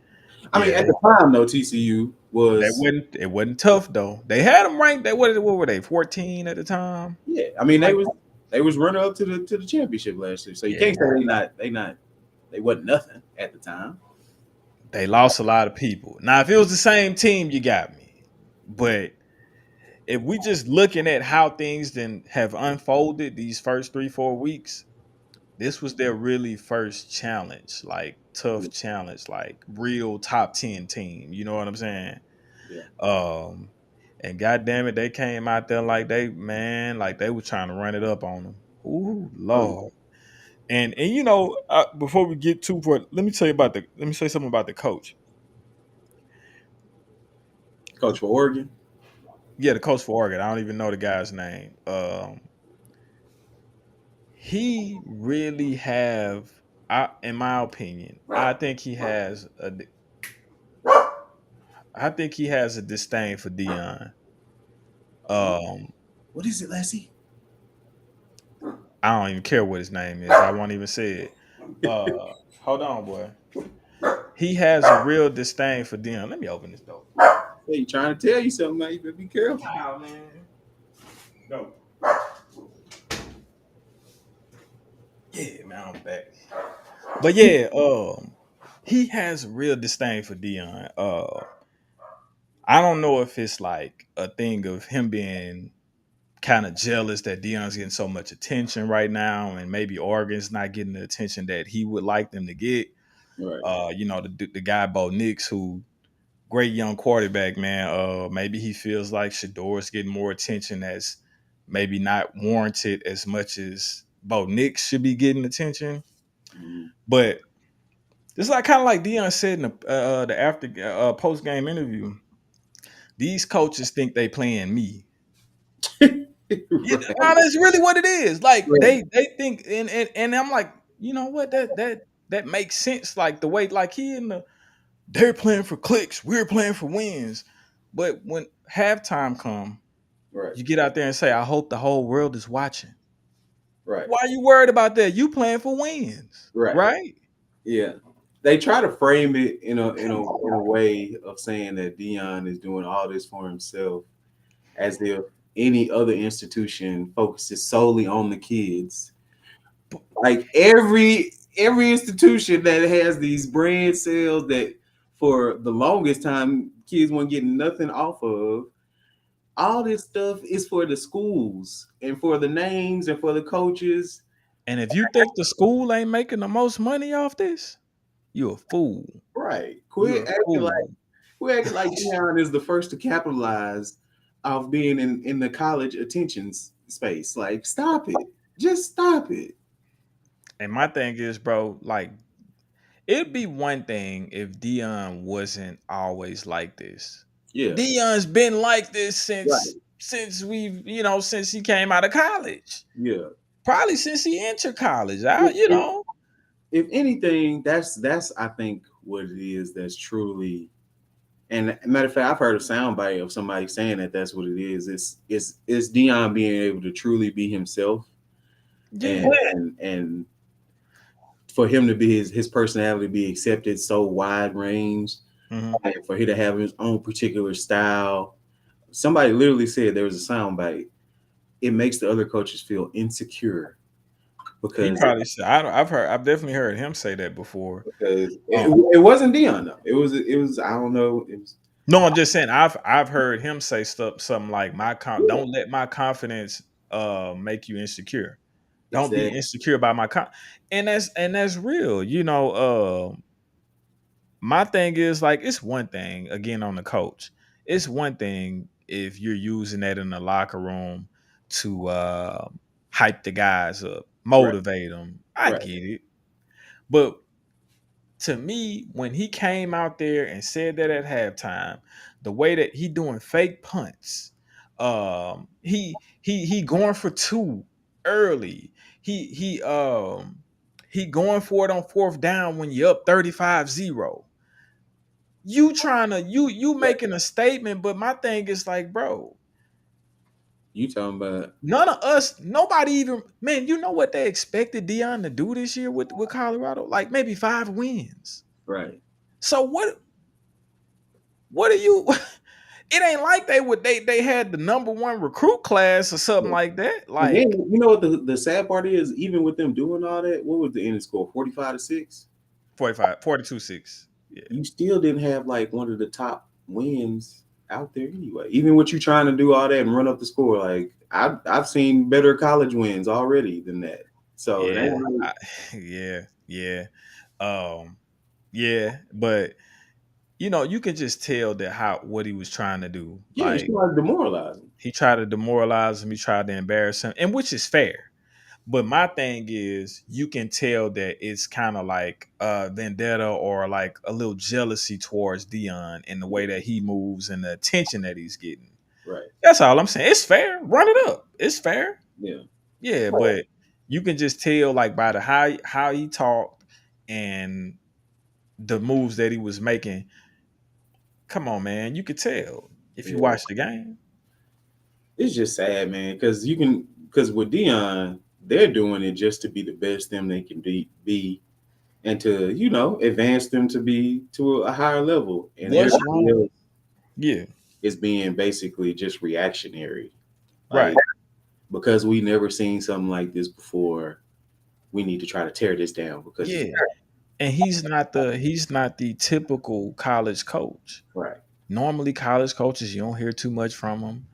I mean, Yeah, at the time, though, TCU that was wasn't it wasn't tough though. They had them ranked. What were they? 14 at the time. yeah. I mean, Like they was runner up to the championship last year, so you yeah, can't say they wasn't nothing at the time. they lost a lot of people. Now, if it was the same team, you got me. But if we just looking at how things then have unfolded these first 3-4 weeks, this was their really first challenge, like Yeah, tough challenge, like real top 10 team. You know what I'm saying? yeah. Um, and God damn it, they came out there like like they were trying to run it up on them. Ooh, Oh, yeah. Lord. And before we get too far, let me say something about the coach. Coach for Oregon. Yeah, the coach for Oregon. I don't even know the guy's name. He really in my opinion, I think he has a disdain for Dion. Oh, Um, what is it, Lassie? I don't even care what his name is. I won't even say it. Hold on, boy. He has a real disdain for Dion. Let me open this door. Hey, trying to tell you something, man. You better be careful. Wow, man. Go. Yeah, man, I'm back. But yeah, he has a real disdain for Dion. I don't know if it's like a thing of him being kind of jealous that Dion's getting so much attention right now, and maybe Oregon's not getting the attention that he would like them to get. Right. The guy Bo Nix, who great young quarterback, man. Maybe he feels like Shador's getting more attention that's maybe not warranted as much as Bo Nix should be getting attention. Mhm. But it's like kind of like Dion said in the after post game interview. These coaches think they playing me. Yeah, no, Right. that's really what it is. Like Right. they think, and I'm like, you know what? That makes sense. Like the way, like they're playing for clicks, we're playing for wins. But when halftime come, Right. you get out there and say, I hope the whole world is watching. Right. Why are you worried about that? You playing for wins, Right. right? Yeah. They try to frame it Come in a on. way of saying that Dion is doing all this for himself, as if any other institution focuses solely on the kids. Like every institution that has these brand sales that for the longest time kids weren't getting nothing off of. All this stuff is for the schools and for the names and for the coaches. And if you think the school ain't making the most money off this, you a fool. Right. You're a fool. Quit acting like Deion is the first to capitalize off being in the college attention space. Like, stop it. Just stop it. And my thing is, bro, like it'd be one thing if Dion wasn't always like this. Yeah. Dion's been like this Right. since he came out of college. Yeah. Probably since he entered college. If, if, if anything, that's I think what it is that's truly. And matter of fact, I've heard a soundbite of somebody saying that that's what it is. It's Dion being able to truly be himself Yeah. and for him to be his personality be accepted so wide range, Hmm. and for him to have his own particular style. Somebody literally said there was a soundbite. It makes the other coaches feel insecure He because probably said. I've definitely heard him say that before. it wasn't Dion though. It was I don't know. It was No, I'm just saying. I've heard him say stuff, something like don't let my confidence make you insecure. Don't be exactly insecure about my and that's real. My thing is like it's one thing again on the coach. It's one thing if you're using that in the locker room to hype the guys up, right, motivate them. I right. get it, but to me, when he came out there and said that at halftime, the way that he doing fake punts, he going for two early. He going for it on fourth down when you're up 35-0. You trying to you Right. making a statement, but my thing is like, bro, You talking about none of us, nobody even, man, you know what they expected Dion to do this year with Colorado? Like maybe 5 wins. right? So what are you it ain't like they had the number one recruit class or something Yeah. like that. And then Like you know what the sad part is? Even with them doing all that, what was the ending score? 45-6. 45, 42-6. Yeah. You still didn't have like one of the top wins out there anyway. Even with you trying to do all that and run up the score, like I've seen better college wins already than that. So it ain't Yeah. really, Yeah. Yeah. Um, yeah, but you can just tell that how what he was trying to do. yeah, it's Like like demoralizing. he tried to demoralize him, he tried to embarrass him, and which is fair. But my thing is, you can tell that it's kind of like vendetta or like a little jealousy towards Dion in the way that he moves and the attention that he's getting. Right. That's all I'm saying. It's fair. Run it up. It's fair. Yeah. Yeah, but you can just tell like by the how he talked and the moves that he was making. Come on, man. You could tell if you Yeah. watch the game. It's just sad, man, because with Dion, they're doing it just to be the best them they can be and to, advance them to be to a higher level. And What's everybody wrong? else Yeah, is being basically just reactionary. Like, right. because we never seen something like this before, we need to try to tear this down because it's Yeah. And he's not the typical college coach. right. Normally college coaches you don't hear too much from them.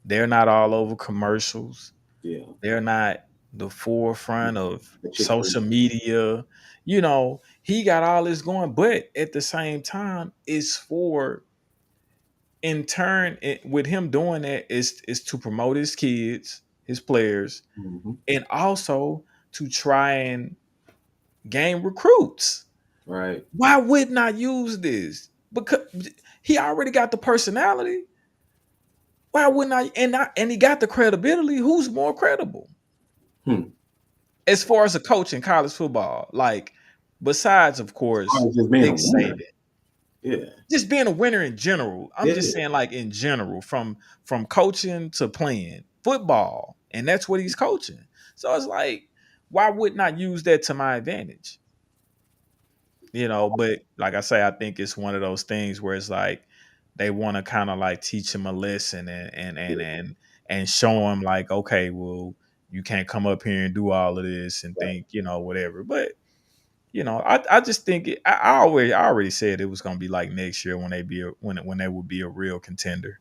They're not all over commercials. Yeah. They're not the forefront of The Chick-fil-A. social media. He got all this going, but at the same time, it's for in turn with him doing that is to promote his kids, his players, Mm-hmm. and also to try and gain recruits. Right. Why wouldn't I use this? Because he already got the personality. Why wouldn't and he got the credibility. Who's more credible? Hmm. As far as a coach in college football, like besides, of I course, was just being a Nick winner. Saban. Yeah. Just being a winner in general. I'm Yeah. just saying, like in general, from coaching to playing football, and that's what he's coaching. So it's like, why wouldn't I use that to my advantage? But like I say, I think it's one of those things where it's like they want to kind of like teach him a lesson and show him like, okay, well, you can't come up here and do all of this and Right. think, whatever. But I just think I already said it was gonna be like next year when when they would be a real contender.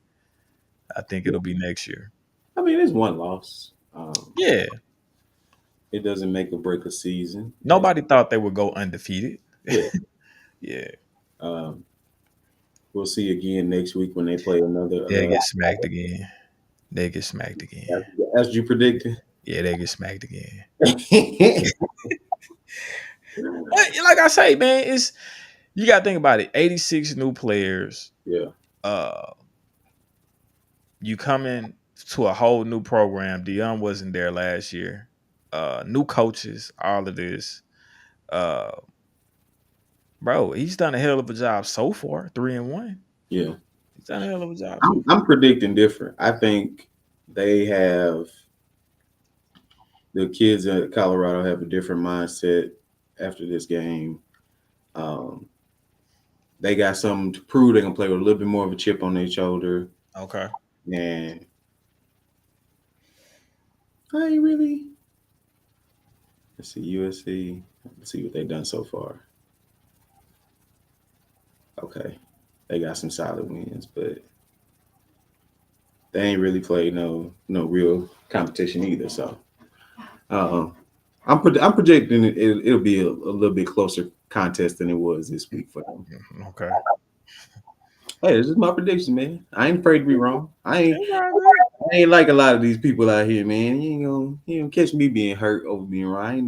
I think Yeah. it'll be next year. I mean, it's one loss. Yeah. It doesn't make or break a season. And Nobody thought they would go undefeated. yeah. Yeah. Um, we'll see again next week when they play another. They get smacked again. They get smacked again. As you predicted. Yeah, they get smacked again. Yeah. But like I say, man, it's you gotta think about it. 86 new players. Uh you come in to a whole new program. Dion wasn't there last year. New coaches, all of this. Uh Bro, he's done a hell of a job so far. 3-1. Yeah. He's done a hell of a job I'm predicting different. I think they have the kids at Colorado have a different mindset after this game. Um, they got something to prove. They're gonna play with a little bit more of a chip on their shoulder, Okay. and I ain't really. Let's see USC. Let's see what they've done so far. Okay, they got some solid wins, but they ain't really played no real competition either. So uh, I'm projecting it'll be a little bit closer contest than it was this week for them. Okay. Hey, this is my prediction, man. I ain't afraid to be wrong. I ain't That's all right, I ain't like a lot of these people out here, man. You ain't gonna catch me being hurt over being wrong. I ain't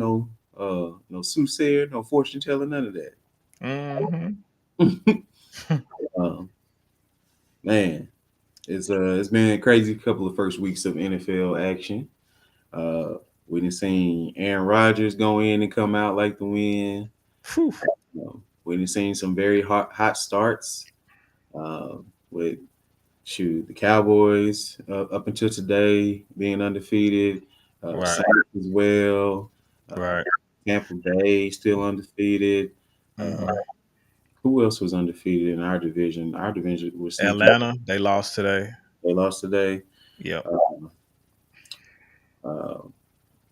no soothsayer, no fortune teller, none of that. man. um, man, it's been a crazy couple of first weeks of NFL action. Uh, we done seen Aaron Rodgers go in and come out like the wind. Whew. We done seen some very hot starts with the Cowboys up until today being undefeated, Right. Saints as well, Right. Tampa Bay still undefeated. Uh, Mhm. who else was undefeated in our division? Our division was sneaky. Atlanta, they lost today. They lost today. Yep. Uh,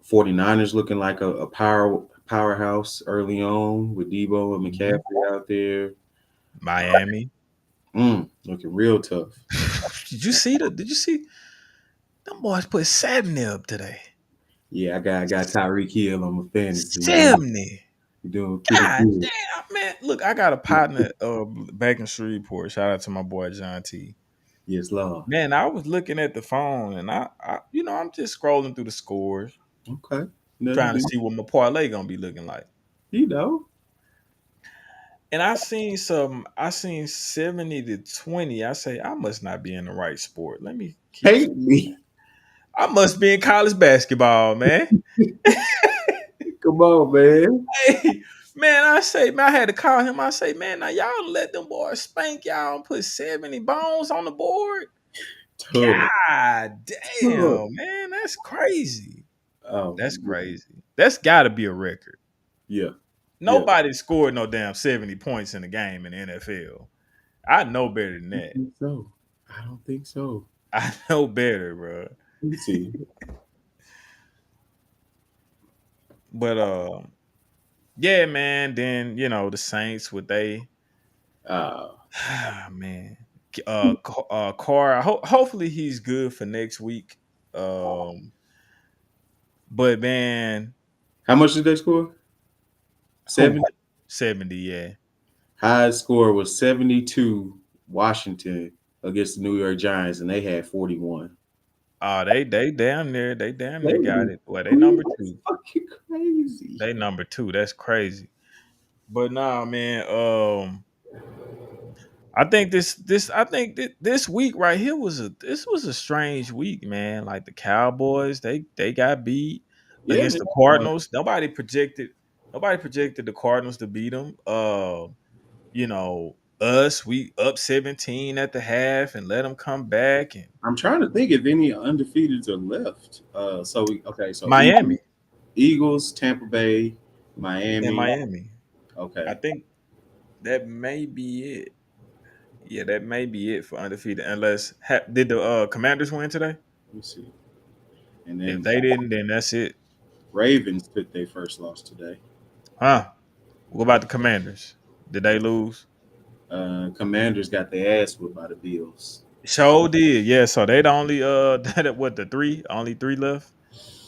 49ers looking like a powerhouse early on with Debo and McCaffrey out there. Miami. Looking real tough. Did you see them boys put 70 up today? Yeah, I got Tyreek Hill on my fantasy. 70. You're doing pretty God good. damn, man. Look, I got a partner back in Shreveport. Shout out to my boy John T. Yes, Lord. Man, I was looking at the phone and I'm just scrolling through the scores, Okay. Nothing trying to to do. see what my parlay gonna be looking like. You know. And I seen 70 to 20. I say I must not be in the right sport. Let me keep Hate me. I must be in college basketball, man. Come on, man. Hey, man, I say, man, I had to call him. I say, man, now y'all let them boys spank y'all and put 70 bones on the board. Tough. God Tough. damn, man, that's crazy. Oh, That's crazy. That's got to be a record. yeah. Yeah. Nobody scored no damn 70 points in a game in the NFL. I know better than I don't that. think so. I don't think so. I know better, bro. Let me see. But yeah, man. Then the Saints with they Uh, man. Carr. Hopefully he's good for next week. But man, how much did they score? who 70. 70? Yeah. Highest score was 72. Washington against the New York Giants, and they had 41. Oh, they damn near got Crazy. it. Well, they number That's two. fucking crazy. They number two. That's crazy. But nah, man. I think this week right here was a strange week, man. Like the Cowboys, they got beat Yeah, against man. the Cardinals. Nobody projected the Cardinals to beat them. Us, we up 17 at the half and let them come back, and I'm trying to think if any undefeateds are left. So Miami Eagles, Tampa Bay, and Miami. Miami. I Okay, think that may be it. Yeah, that may be it for undefeated. Unless did the Commanders win today? let me see. And If then they didn't, then that's it. Ravens took their first loss today. Huh? What about the Commanders? Did they lose? Commanders got their ass whipped by the Bills. Sure did. Yeah. So they the only the three only three left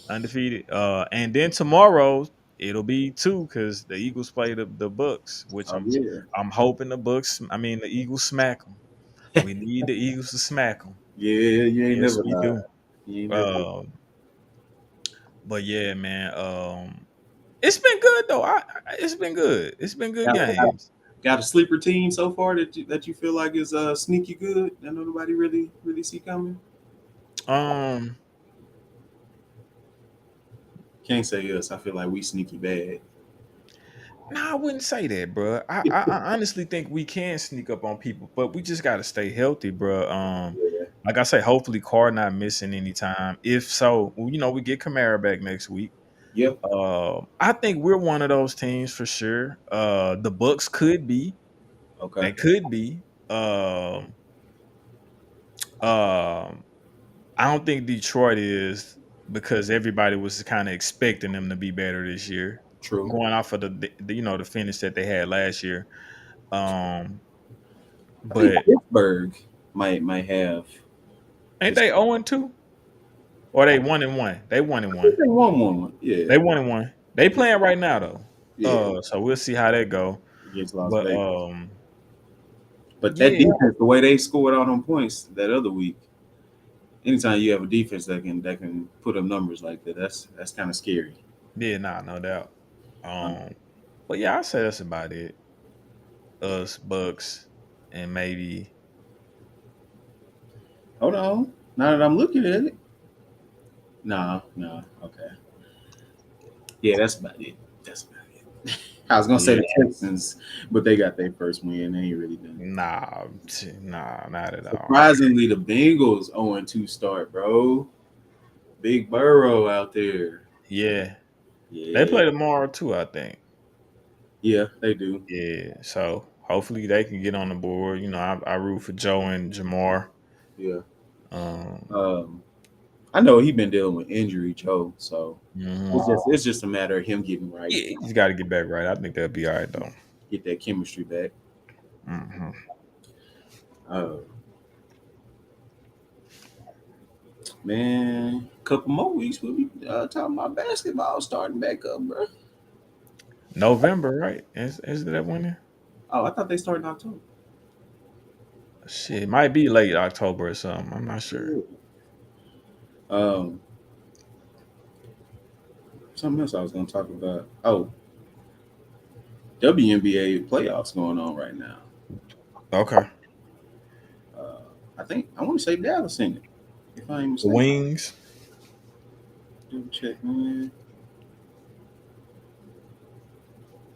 undefeated. And then tomorrow it'll be two because the Eagles play the Bucks, which Oh I'm yeah, I'm hoping the Eagles smack them. We need the Eagles to smack them. yeah. You ain't Yes, never we lied. do. You ain't never. Um, but yeah, man. It's been good though. It's been good. It's been good games. Got a sleeper team so far that you feel like is sneaky good that nobody really see coming. Um, Can't say us. I feel like we sneaky bad. No, I wouldn't say that, bro. I honestly think we can sneak up on people, but we just got to stay healthy, bro. Yeah. Like I say, hopefully Carr not missing any time. If so, we get Kamara back next week. Yeah. I think we're one of those teams for sure. The Bucks could be. Okay. They could be. Um, I don't think Detroit is because everybody was kind of expecting them to be better this year, True. going off of the finish that they had last year. Um, I think but Pittsburgh might have ain't this. they 0-2? Or they 1-1? They 1-1. They won one. Yeah. They 1-1. They playing right now though. Yeah. So we'll see how that go. Against Las But Vegas. But that yeah, defense, the way they scored all them points that other week, anytime you have a defense that can put up numbers like that, that's kind of scary. yeah, nah, no doubt. Uh, But yeah, I say that's about it. Us, Bucks, and maybe Hold on. Now that I'm looking at it, no, okay, yeah, that's about it. That's about it. I was gonna say yeah, the Texans, but they got their first win. They ain't really done. nah, not at all. Surprisingly, the Bengals 0-2 start, bro. Big Burrow out there. Yeah, they Yeah, play tomorrow too. I think. yeah, they do. Yeah, so hopefully they can get on the board. I root for Joe and Jamar. Yeah. Um, Um, I know he been dealing with injury, Joe. So mhm. it's just a matter of him getting right, Yeah, he's got to get back right. I think they'll be all right though. get that chemistry back. Hmm. Uh, Man, a couple more weeks we'll be talking about basketball starting back up, bro. November, right? Is that winter? Oh, I thought they started in October. Shit, it might be late October or something. I'm not sure. Um, Something else I was going to talk about. Oh, WNBA playoffs going on right now. Okay. Uh, I want to say Dallas in it, if I ain't The mistaken. Wings. Double check, man.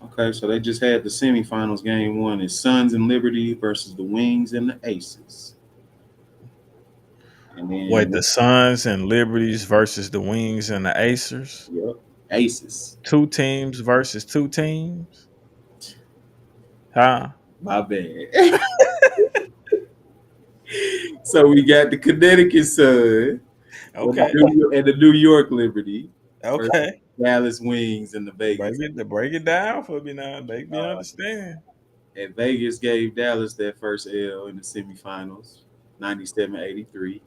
Okay, so they just had the semifinals. Game one is Suns and Liberty versus the Wings and the Aces. And Wait, then, the Suns and Liberties versus the Wings and the Acers. yep, Aces. Two teams versus two teams. Huh? My bad. So we got the Connecticut Sun Okay. and the New York Liberty versus Okay. Dallas Wings and the Vegas. Break it down for me now. Make me Uh, understand. and Vegas gave Dallas their first L in the semifinals, 97-83.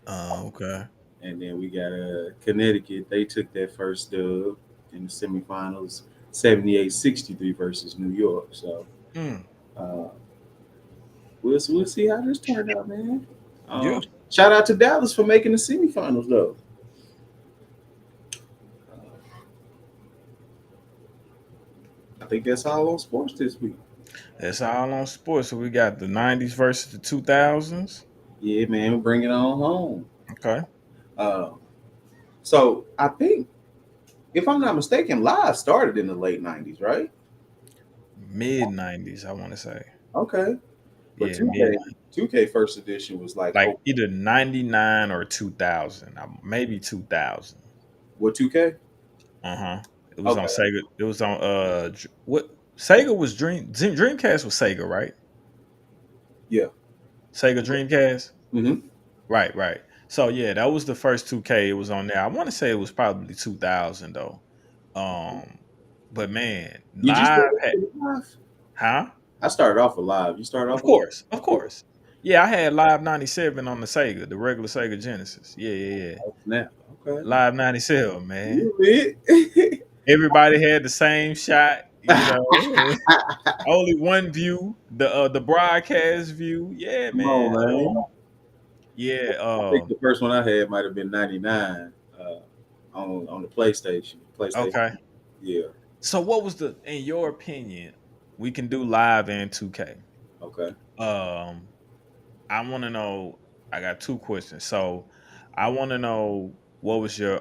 Okay. And then we got Connecticut. They took their first dub in the semifinals, 78-63 versus New York. So Mm. uh, we'll see how this turned out, man. Yeah. Shout out to Dallas for making the semifinals, though. I think that's all on sports this week. That's all on sports. So we got the 90s versus the 2000s. Yeah, man, bring it on home. Okay. Uh, so I think, if I'm not mistaken, Live started in the late '90s, right? Mid 90s, I want to say. Okay, but Yeah, mid 2K first edition was like, like oh, either 99 or 2000. Maybe 2000. what 2K? Uh-huh. It was on Okay, Sega. It was on what Sega was Dreamcast was Sega, right? yeah. Sega Dreamcast. Mm-hmm. Right. So yeah, that was the first 2K. It was on there. I want to say it was probably 2000 though. Um, but man, Did you live start off had, with Live? huh? I started off with Live. You started off Of with Live? course, of course. Yeah, I had Live 97 on the Sega, the regular Sega Genesis. Yeah. Oh, snap. Okay. Live 97, man. You lit. Everybody had the same shot, only one view, the broadcast view. Yeah, Come man. on, man. Yeah, I think the first one I had might have been '99 on the PlayStation. PlayStation. okay. Yeah. So what was in your opinion, we can do live and 2K. Okay. Um I want to know, I got two questions. So I want to know what was your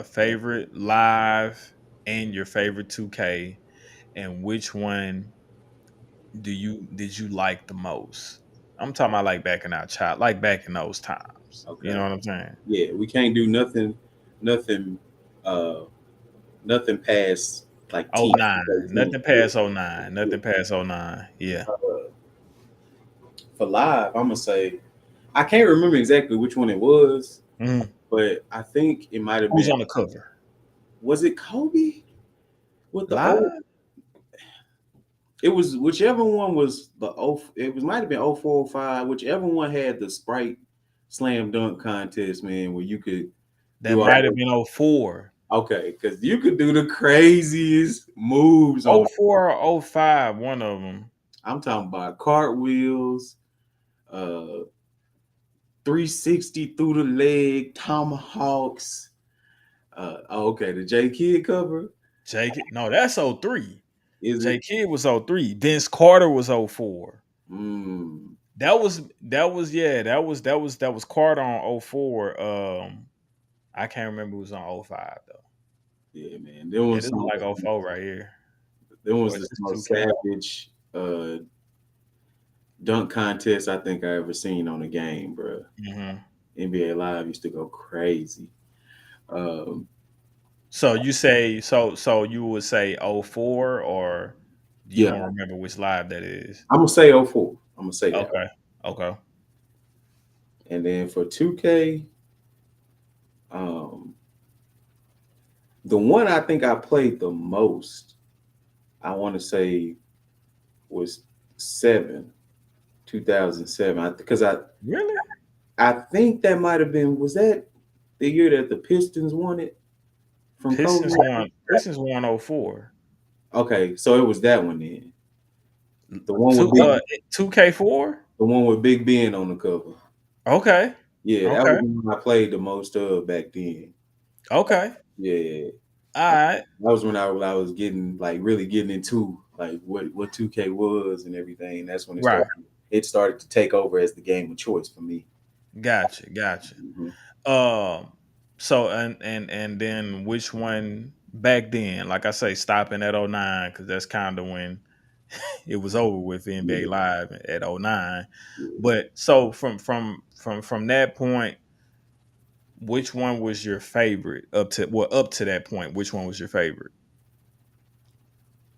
favorite live and your favorite 2K, and which one did you like the most? I'm talking about like back in our child, like back in those times. You Okay. know what I'm saying? Yeah, we can't do nothing uh nothing past like 10, 09. 13. Nothing past 09. Nothing past 09. Yeah. For live, I'm gonna say I can't remember exactly which one it was, Mhm. but I think it might have Who's been. on the cover? Was it Kobe with the old? Live? It was whichever one was the it was might have been 0405, whichever one had the Sprite slam dunk contest, man, where you could That do all might have been 04. okay, because you could do the craziest moves on. 04 or 05, one of them. I'm talking about cartwheels, uh 360 through the leg, tomahawks. Okay, the J Kid cover Jake, no, that's 03. is J it? Kidd was 03. Vince Carter was 04. Mm, That was Carter on 04. I can't remember who was on 05 though. yeah, man. There Yeah, was this is some. like 04 right here. There was Or is the this most 2K? savage dunk contest I think I ever seen on a game, bro. Mm-hmm. NBA Live used to go crazy. Um, So you say so you would say 04, or you yeah, don't remember which live that is? I'm gonna say '04. I'm gonna say that. Okay. Okay. And then for 2K, um, the one I think I played the most, I want to say was 2007. Because Really? I think that might have been was that the year that the Pistons won it from Kobe. Pistons won 04. Okay, so it was that one then. The one with Two Big, 2K4? the one with Big Ben on the cover. Okay. Yeah, that was Okay. the one I played the most of back then. Okay. Yeah, All that right. was when I was getting like really getting into like what 2K was and everything. That's when Right. it started to take over as the game of choice for me. Gotcha. Gotcha. Mhm. Um so and then which one back then? Like I say, stopping at 09, because that's kind of when it was over with NBA Yeah, Live at 09. yeah. But so from that point, which one was your favorite up to that point? Which one was your favorite?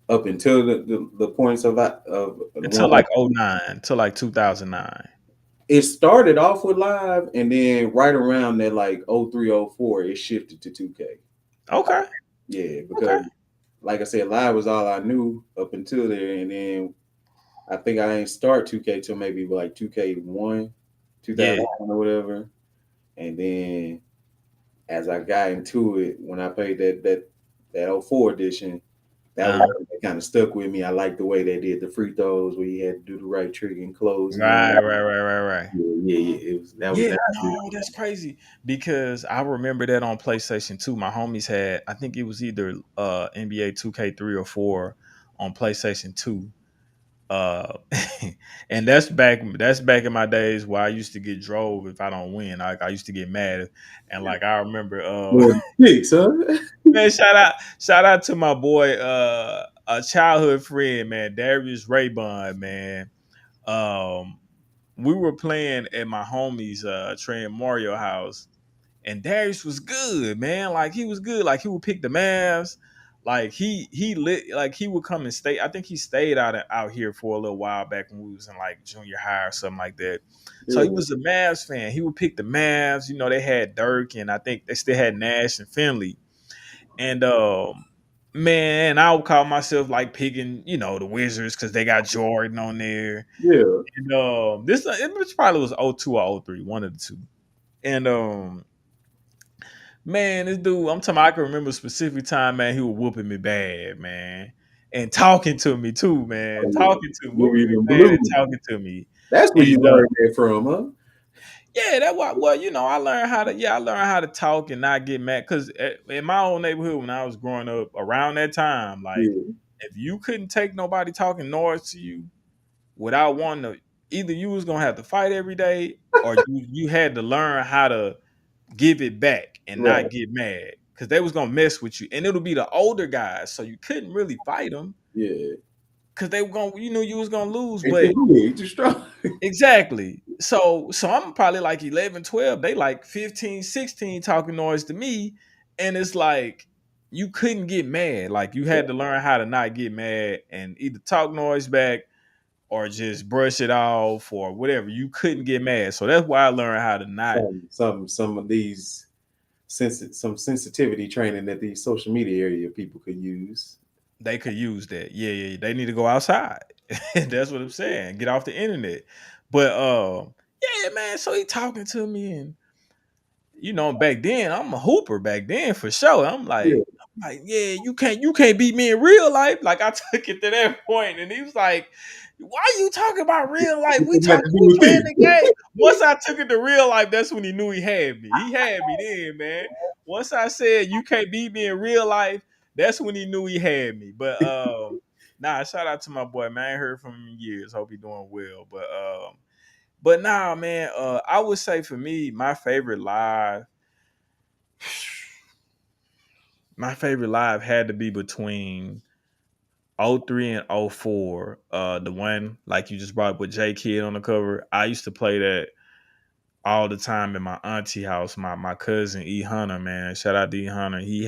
Up until the points of the Until one like 09, until like 2009. it started off with live and then right around that like 03 04 it shifted to 2K. Okay. Yeah, Okay. because like I said, live was all I knew up until there, and then I think I didn't start 2K till maybe like 2K1, Yeah. 2001 or whatever. And then as I got into it, when I played that '04 edition, that was Uh, that kind of stuck with me. I liked the way they did the free throws where you had to do the right trick and close and all. right. Yeah. That was Yeah, that. no, that's crazy, because I remember that on PlayStation 2. My homies had, I think it was either NBA 2K3 or 4 on PlayStation 2. Uh and that's back in my days where I used to get drove if I don't win. I used to get mad. And like I remember Boy, picks, huh? man, shout out to my boy, a childhood friend, man, Darius Raybon, man. Um we were playing at my homie's Trey and Mario house, and Darius was good, man. Like he was good. Like he would pick the Mavs. Like he lit. Like he would come and stay. I think he stayed out here for a little while back when we was in like junior high or something like that. So he Yeah, was a Mavs fan. He would pick the Mavs. You know, they had Dirk, and I think they still had Nash and Finley. And man, I would call myself like picking, the Wizards because they got Jordan on there. yeah, And this it was probably was 02 or 03, one of the two. And man, this dude, I'm talking about, I can remember a specific time, man, he was whooping me bad, man. And talking to me too, man. oh, yeah. Talking to Give whooping you me the bad and blue. talking to me. That's where you And learned that from, huh? yeah, that what well, I learned how to talk and not get mad. Cause in my own neighborhood when I was growing up around that time, like Yeah, if you couldn't take nobody talking noise to you without wanting to, either you was gonna have to fight every day, or you had to learn how to give it back and right. not get mad, because they was gonna mess with you, and it'll be the older guys, so you couldn't really fight them Yeah. because they were gonna, you was gonna lose. Ain't too But big, ain't too strong. exactly, so I'm probably like 11, 12. They like 15, 16 talking noise to me, and it's like. you couldn't get mad. Like you had to learn how to not get mad and either talk noise back or just brush it off or whatever. You couldn't get mad. So that's why I learned how to not. Some of these some sensitivity training that these social media area people could use. They could use that. Yeah, yeah. They need to go outside. That's what I'm saying. Get off the internet. But yeah, man. So he talking to me, and back then I'm a hooper. Back then for sure. Yeah. I'm like, yeah, you can't beat me in real life. Like I took it to that point, and he was like, why are you talking about real life? It had to do We with playing the me. game. Once I took it to real life, that's when he knew he had me. He had me then, man. Once I said you can't beat me in real life, that's when he knew he had me. But nah, shout out to my boy, man. I ain't heard from him in years. Hope he doing well. But nah, man, I would say for me, my favorite live had to be between '03 and '04. The one like you just brought up with J Kidd on the cover. I used to play that all the time in my auntie house. My cousin E Hunter, man. Shout out to E Hunter. He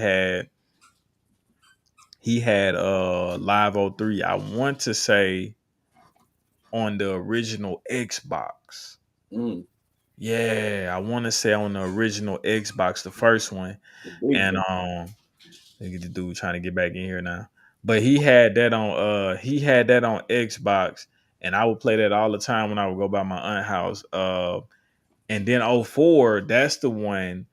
had live '03. I want to say on the original Xbox. Mm, Yeah, I want to say on the original Xbox, the first one. the big And one. look at the dude trying to get back in here now. But he had that on Xbox, and I would play that all the time when I would go by my aunt house. And then '04, that's the one.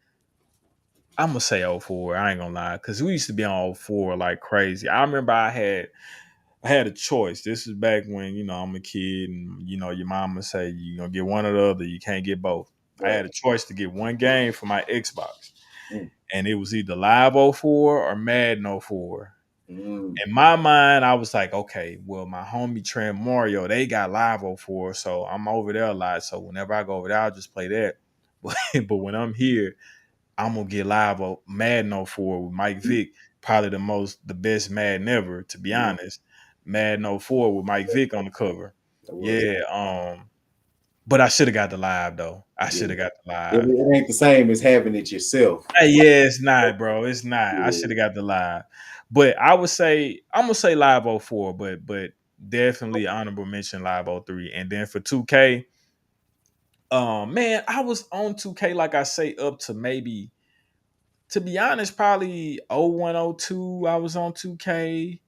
I'm gonna say '04. I ain't gonna lie, because we used to be on '04 like crazy. I remember I had a choice. This is back when I'm a kid, and your mama say you gonna get one or the other. You can't get both. I Right. had a choice to get one game for my Xbox, Mm, and it was either Live '04 or Madden '04. mm, In my mind, I was like, okay, well, my homie Trent Mario, they got Live '04, so I'm over there a lot. So whenever I go over there, I'll just play that. But when I'm here, I'm gonna get Madden '04 with Mike Vick, probably the best Madden ever, to be mm. honest. Madden '04 with Mike Vick on the cover. That was, Yeah, but I should have got the live though. I yeah. should have got the It, live. it ain't the same as having it yourself. Hey, yeah, it's not, bro. It's not. I Yeah. should have got the live. But I would say I'm gonna say live '04, but definitely honorable mention live '03. And then for 2K, man, I was on 2K like I say up to maybe, to be honest, probably '01, '02. I was on 2K.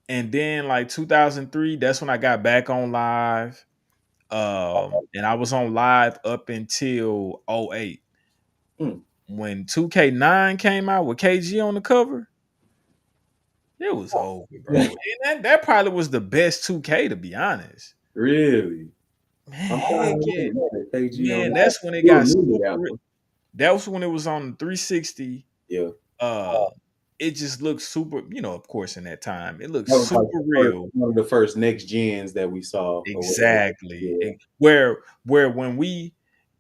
And then like 2003, that's when I got back on live. And I was on live up until '08. Mm, When 2K9 came out with KG on the cover, it was over, bro. And that probably was the best 2K, to be honest. really? Man, I'm trying heck to yeah. remember that KG on Man, that. that's when it You got remember super. that one? That was when it was on the 360. Yeah. Uh, it just looked super. Of course, in that time, it looked That was like super real. one of the first next gens that we saw or whatever. Exactly. Yeah. Where when we,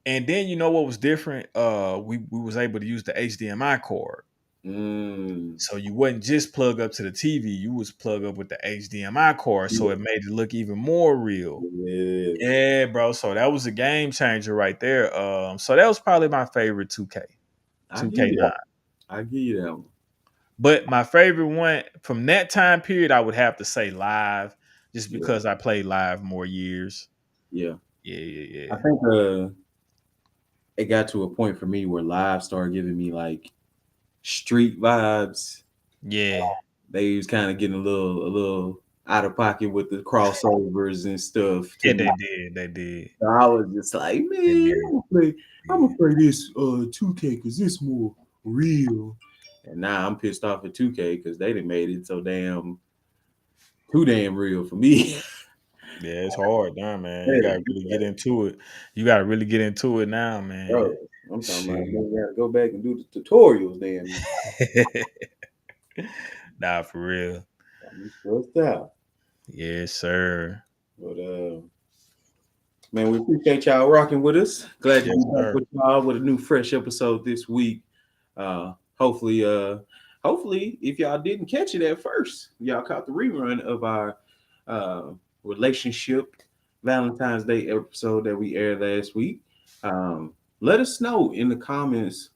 and then what was different? We was able to use the HDMI cord. Mm, So you wouldn't just plug up to the TV, you was plug up with the HDMI cord, so yeah. it made it look even more real. Yeah. Yeah, bro. So that was a game changer right there. So that was probably my favorite 2K, I give you 2K9. that. I give you that one. But my favorite one from that time period, I would have to say live, just Yeah. because I played live more years. Yeah. Yeah, yeah, I yeah. think it got to a point for me where live started giving me like street vibes. Yeah. They was kind of getting a little out of pocket with the crossovers and stuff to Yeah, me. they did. They did. So I was just like, They man, did. I'm gonna play this 2K because it's more real. And now I'm pissed off at 2K because they done made it so too damn real for me. Yeah, it's hard, damn man. You Man, gotta really get into it. You gotta really get into it now, man. bro, I'm talking about Shoot. you gotta go back and do the tutorials then. Nah, for real. I'm stressed out. Yes, sir. But man, we appreciate y'all rocking with us. Glad to Yes, be back sir. with y'all with a new fresh episode this week. Uh hopefully hopefully if y'all didn't catch it at first, y'all caught the rerun of our uh relationship Valentine's Day episode that we aired last week. Let us know in the comments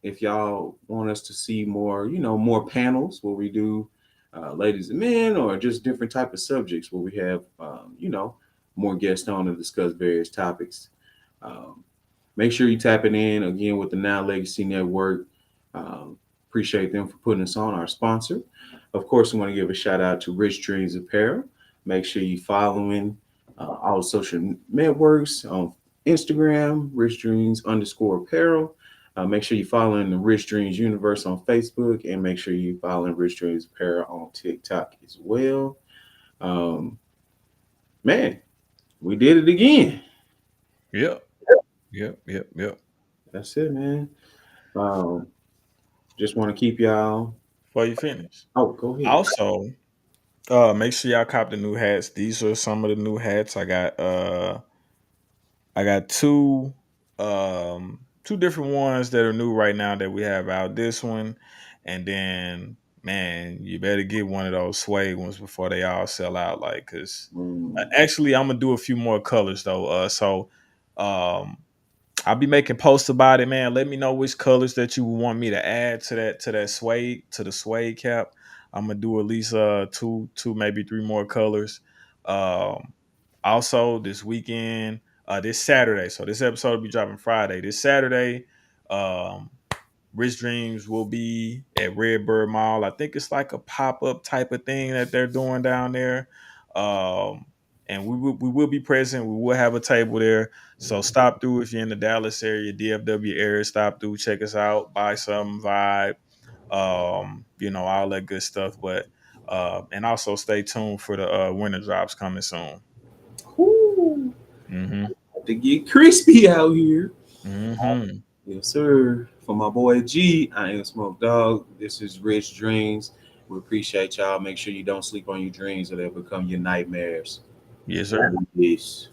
if y'all want us to see more, more panels where we do ladies and men, or just different type of subjects where we have, more guests on to discuss various topics. Um, Make sure you tap it in again with the Now Legacy Network. Appreciate them for putting us on, our sponsor. Of course, we want to give a shout out to Rich Dreams Apparel. Make sure you following all social networks on Instagram, Rich Dreams underscore apparel. Make sure you following the Rich Dreams Universe on Facebook, and make sure you following Rich Dreams Apparel on TikTok as well. Um, Man, we did it again. Yep. Yep. Yep. Yep. That's it, man. Um, just want to keep y'all. Before you finish. Oh, go ahead. Also, make sure y'all cop the new hats. These are some of the new hats. I got two different ones that are new right now that we have out. This one, and then man, you better get one of those suede ones before they all sell out. Like, cause Mm. actually, I'm gonna do a few more colors though. Um, I'll be making posts about it, man. Let me know which colors that you want me to add to that suede to the suede cap. I'm gonna do at least two maybe three more colors. Um, Also this weekend, this Saturday. So this episode will be dropping Friday. This Saturday, um, Rich Dreams will be at Redbird Mall. I think it's like a pop up type of thing that they're doing down there. Um, and we will be present. We will have a table there. So stop through if you're in the Dallas area, DFW area. Stop through, check us out, buy some vibe. All that good stuff. But and also stay tuned for the winter drops coming soon. Whew. Mm-hmm. To get crispy out here. Mm-hmm. Yes, sir. For my boy G, I am Smok3og. This is Rich Dreams. We appreciate y'all. Make sure you don't sleep on your dreams or they'll become your nightmares. Yes, sir. Peace.